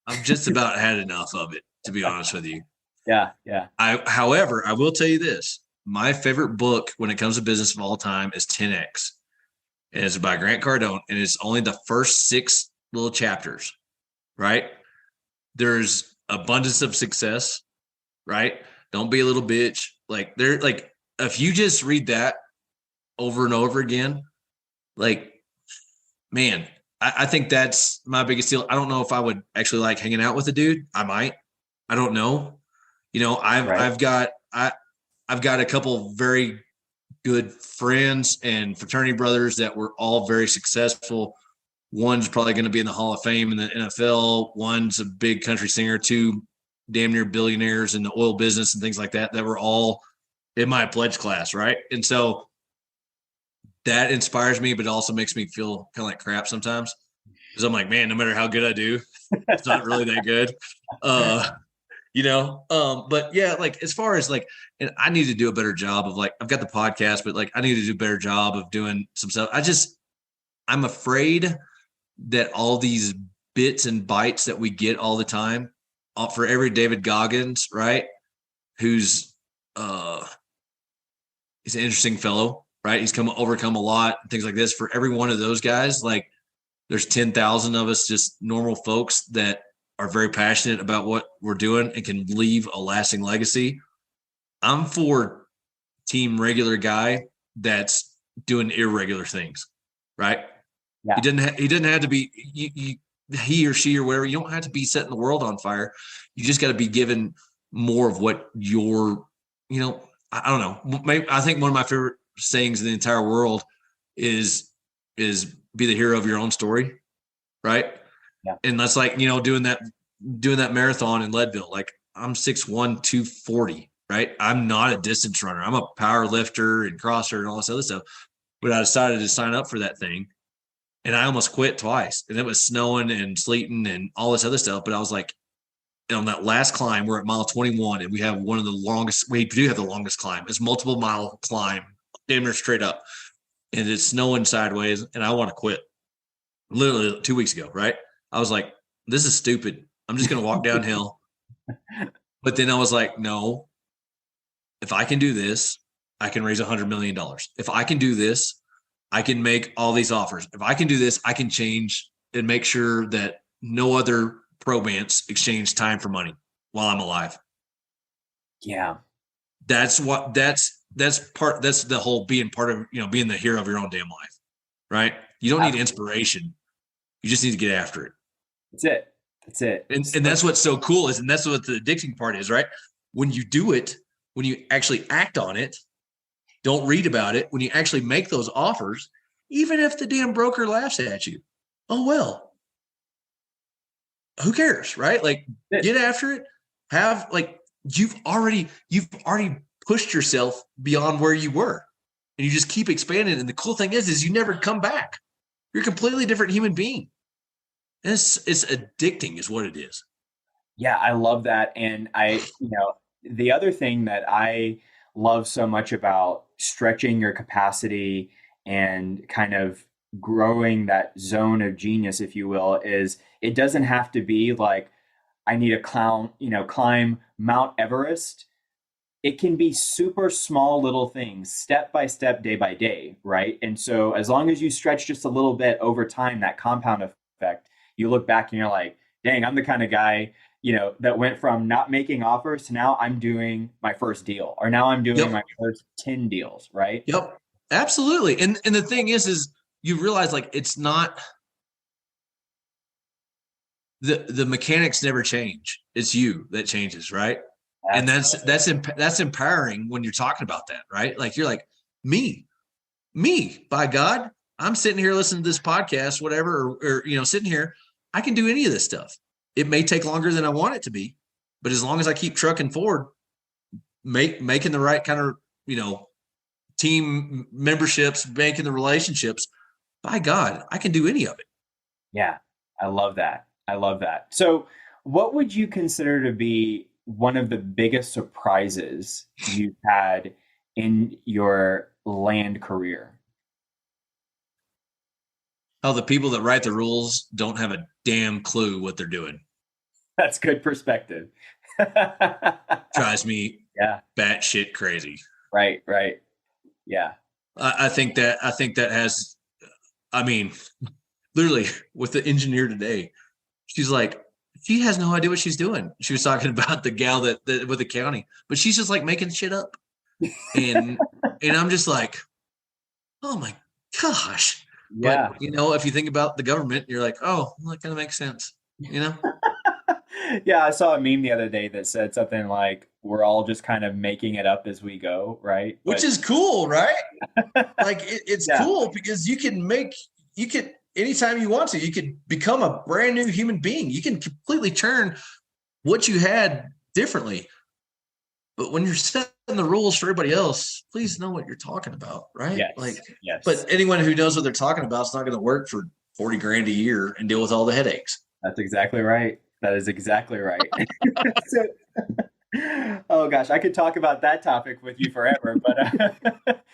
I've just about had enough of it, to be honest with you. Yeah, yeah. However, I will tell you this: my favorite book when it comes to business of all time is 10X, and it's by Grant Cardone, and it's only the first 6 little chapters. Right? There's abundance of success. Right? Don't be a little bitch. Like if you just read that over and over again, like man, I think that's my biggest deal. I don't know if I would actually like hanging out with a dude. I might. I don't know. Right. I've got a couple very good friends and fraternity brothers that were all very successful. One's probably going to be in the Hall of Fame in the NFL. One's a big country singer. 2 damn near billionaires in the oil business and things like that were all in my pledge class, right? And so that inspires me, but it also makes me feel kind of like crap sometimes because I'm like, man, no matter how good I do, it's not really that good. But yeah, like as far as like, and I need to do a better job of like, I've got the podcast, but like I need to do a better job of doing some stuff. I'm afraid that all these bits and bytes that we get all the time for every David Goggins, right? Who's, he's an interesting fellow, right? He's overcome a lot, things like this. For every one of those guys, like there's 10,000 of us, just normal folks that are very passionate about what we're doing and can leave a lasting legacy. I'm for team regular guy that's doing irregular things, right? Yeah. He didn't have to be he or she or whatever. You don't have to be setting the world on fire. You just got to be given more of what you're, I don't know. Maybe, I think one of my favorite sayings in the entire world is be the hero of your own story, right? Yeah. And that's like, doing that marathon in Leadville. Like I'm 6'1", 240, right? I'm not a distance runner. I'm a power lifter and crosser and all this other stuff. But I decided to sign up for that thing. And I almost quit twice. And it was snowing and sleeting and all this other stuff. But I was like, on that last climb, we're at mile 21, and we have one of the longest. We do have the longest climb. It's multiple mile climb, damn near straight up, and it's snowing sideways. And I want to quit. Literally 2 weeks ago, right? I was like, this is stupid. I'm just going to walk downhill. But then I was like, no, if I can do this, I can raise $100 million. If I can do this, I can make all these offers. If I can do this, I can change and make sure that no other Probandts exchange time for money while I'm alive. Yeah. That's the whole being part of, being the hero of your own damn life, right? You don't need inspiration. You just need to get after it. That's it. And that's what's so cool and that's what the addicting part is, right? When you do it, when you actually act on it, don't read about it. When you actually make those offers, even if the damn broker laughs at you, oh, well, who cares, right? Like, get after it. You've already pushed yourself beyond where you were, and you just keep expanding. And the cool thing is you never come back. You're a completely different human being. And it's addicting is what it is. Yeah, I love that. And the other thing that I love so much about stretching your capacity and kind of growing that zone of genius, if you will, is it doesn't have to be like, I need to climb Mount Everest. It can be super small little things, step by step, day by day, right? And so as long as you stretch just a little bit over time, that compound effect, you look back and you're like, dang, I'm the kind of guy, that went from not making offers to now I'm doing my first deal, or now I'm doing my first 10 deals, right? Yep, absolutely. And the thing is you realize like it's not the mechanics never change. It's you that changes, right? And that's empowering when you're talking about that, right? Like you're like, me, by God, I'm sitting here listening to this podcast, whatever, or sitting here, I can do any of this stuff. It may take longer than I want it to be, but as long as I keep trucking forward, making the right kind of, team memberships, making the relationships, by God, I can do any of it. Yeah, I love that. So what would you consider to be one of the biggest surprises you've had in your land career? Oh, the people that write the rules don't have a damn clue what they're doing. That's good perspective. Drives me batshit crazy. Right. Yeah. I think that has, literally with the engineer today, she's like, she has no idea what she's doing. She was talking about the gal that with the county, but she's just like making shit up. And I'm just like, oh my gosh. Yeah. But, if you think about the government, you're like, oh, well, that kind of makes sense, Yeah, I saw a meme the other day that said something like, we're all just kind of making it up as we go, right? Which is cool, right? Like, it's cool because you can anytime you want to, you could become a brand new human being. You can completely turn what you had differently. But when you're setting the rules for everybody else, please know what you're talking about, right? Yes. But anyone who knows what they're talking about is not going to work for $40,000 a year and deal with all the headaches. That's exactly right. That is exactly right. Oh gosh, I could talk about that topic with you forever, but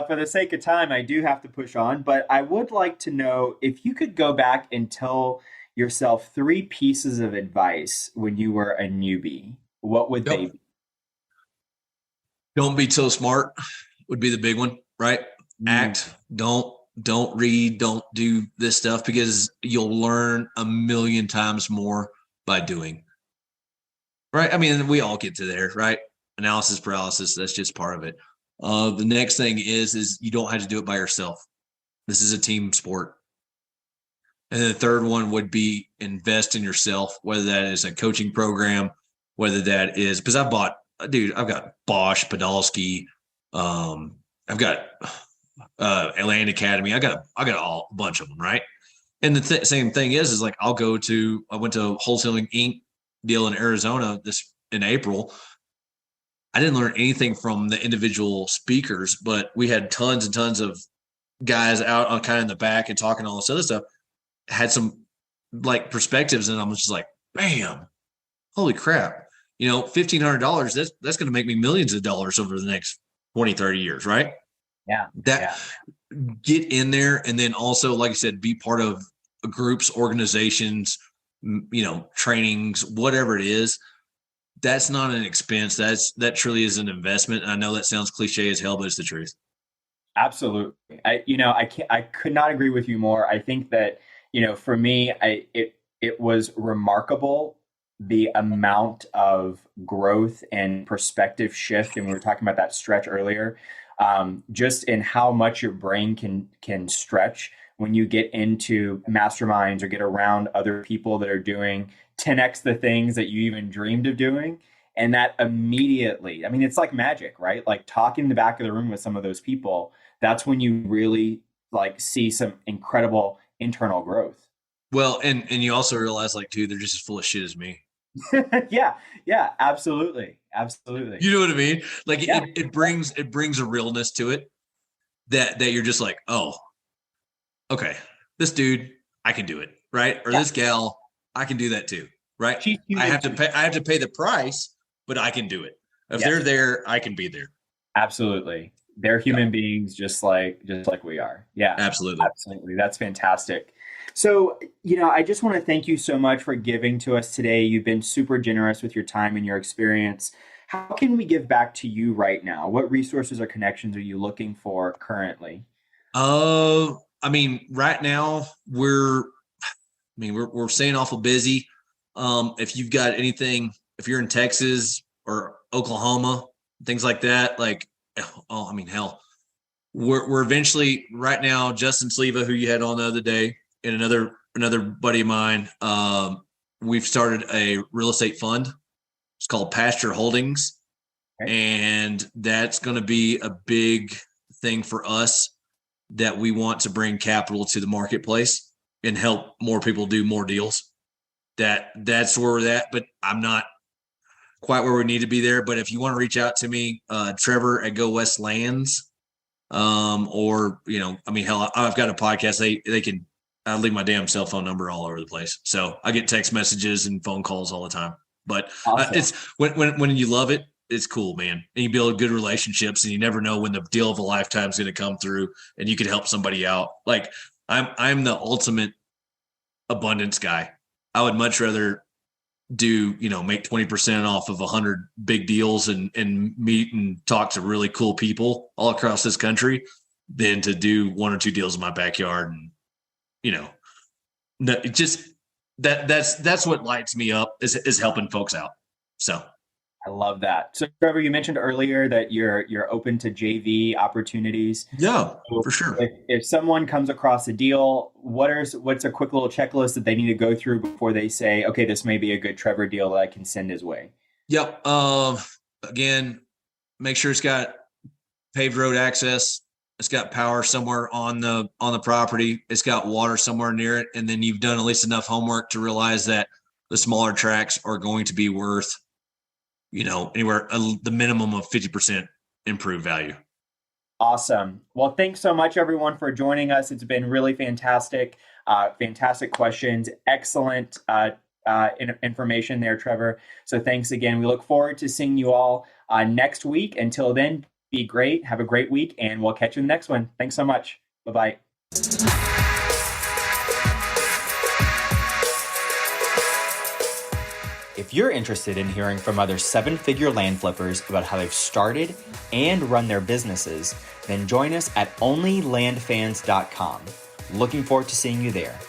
for the sake of time, I do have to push on. But I would like to know if you could go back and tell yourself 3 pieces of advice when you were a newbie, what would they be? Don't be so smart would be the big one, right? Act. Don't read. Don't do this stuff because you'll learn a million times more by doing. Right? I mean, we all get to there, right? Analysis paralysis, that's just part of it. The next thing is you don't have to do it by yourself. This is a team sport. And the third one would be invest in yourself, whether that is a coaching program, whether that is because I've got Bosch, Podolsky, I've got Land Academy. I got a bunch of them, right? And the same thing is like I went to Wholesaling Inc. deal in Arizona in April. I didn't learn anything from the individual speakers, but we had tons and tons of guys out on kind of in the back and talking all this other stuff. Had some like perspectives, and I'm just like, bam, holy crap. $1,500, that's going to make me millions of dollars over the next 20, 30 years, right? Yeah. Get in there. And then also, like I said, be part of groups, organizations, trainings, whatever it is. That's not an expense. That truly is an investment. I know that sounds cliche as hell, but it's the truth. Absolutely. I could not agree with you more. I think that, for me, it was remarkable the amount of growth and perspective shift. And we were talking about that stretch earlier, just in how much your brain can stretch when you get into masterminds or get around other people that are doing 10x the things that you even dreamed of doing. And that immediately, I mean, it's like magic, right? Like talking in the back of the room with some of those people, that's when you really like see some incredible internal growth. Well, and you also realize like too, they're just as full of shit as me. Yeah, absolutely. Absolutely. You know what I mean? Like Yeah. it brings a realness to it that you're just like, oh, okay, this dude, I can do it, right? Or this gal, I can do that too, right? She's I human have to too. pay. I have to pay the price, but I can do it. If Yes. they're there, I can be there. Absolutely. They're human beings just like we are. Yeah. Absolutely. Absolutely. That's fantastic. So, I just want to thank you so much for giving to us today. You've been super generous with your time and your experience. How can we give back to you right now? What resources or connections are you looking for currently? I mean, right now we're staying awful busy. If you've got anything, if you're in Texas or Oklahoma, things like that, like, oh, I mean, hell, we're eventually right now, Justin Sleva, who you had on the other day, and another buddy of mine, we've started a real estate fund. It's called Pasture Holdings. Okay. And that's going to be a big thing for us, that we want to bring capital to the marketplace and help more people do more deals. That's where we're at, but I'm not quite where we need to be there. But if you want to reach out to me, Trevor at Go West Lands, or, I mean, hell, I've got a podcast. They can, I leave my damn cell phone number all over the place. So I get text messages and phone calls all the time, but Awesome. It's when you love it, it's cool, man. And you build good relationships, and you never know when the deal of a lifetime is going to come through, and you could help somebody out. Like I'm the ultimate abundance guy. I would much rather do, make 20% off of 100 big deals and meet and talk to really cool people all across this country than to do one or two deals in my backyard. And, just that's what lights me up is helping folks out. So I love that. So, Trevor, you mentioned earlier that you're open to JV opportunities. yeah, So for sure. if someone comes across a deal, what's a quick little checklist that they need to go through before they say, okay, this may be a good Trevor deal that I can send his way? Yep. Again, make sure it's got paved road access. It's got power somewhere on the property. It's got water somewhere near it. And then you've done at least enough homework to realize that the smaller tracts are going to be worth, anywhere the minimum of 50% improved value. Awesome. Well, thanks so much, everyone, for joining us. It's been really fantastic. Fantastic questions. Excellent information there, Trevor. So thanks again. We look forward to seeing you all next week. Until then, be great. Have a great week, and we'll catch you in the next one. Thanks so much. Bye-bye. If you're interested in hearing from other seven-figure land flippers about how they've started and run their businesses, then join us at OnlyLandFans.com. Looking forward to seeing you there.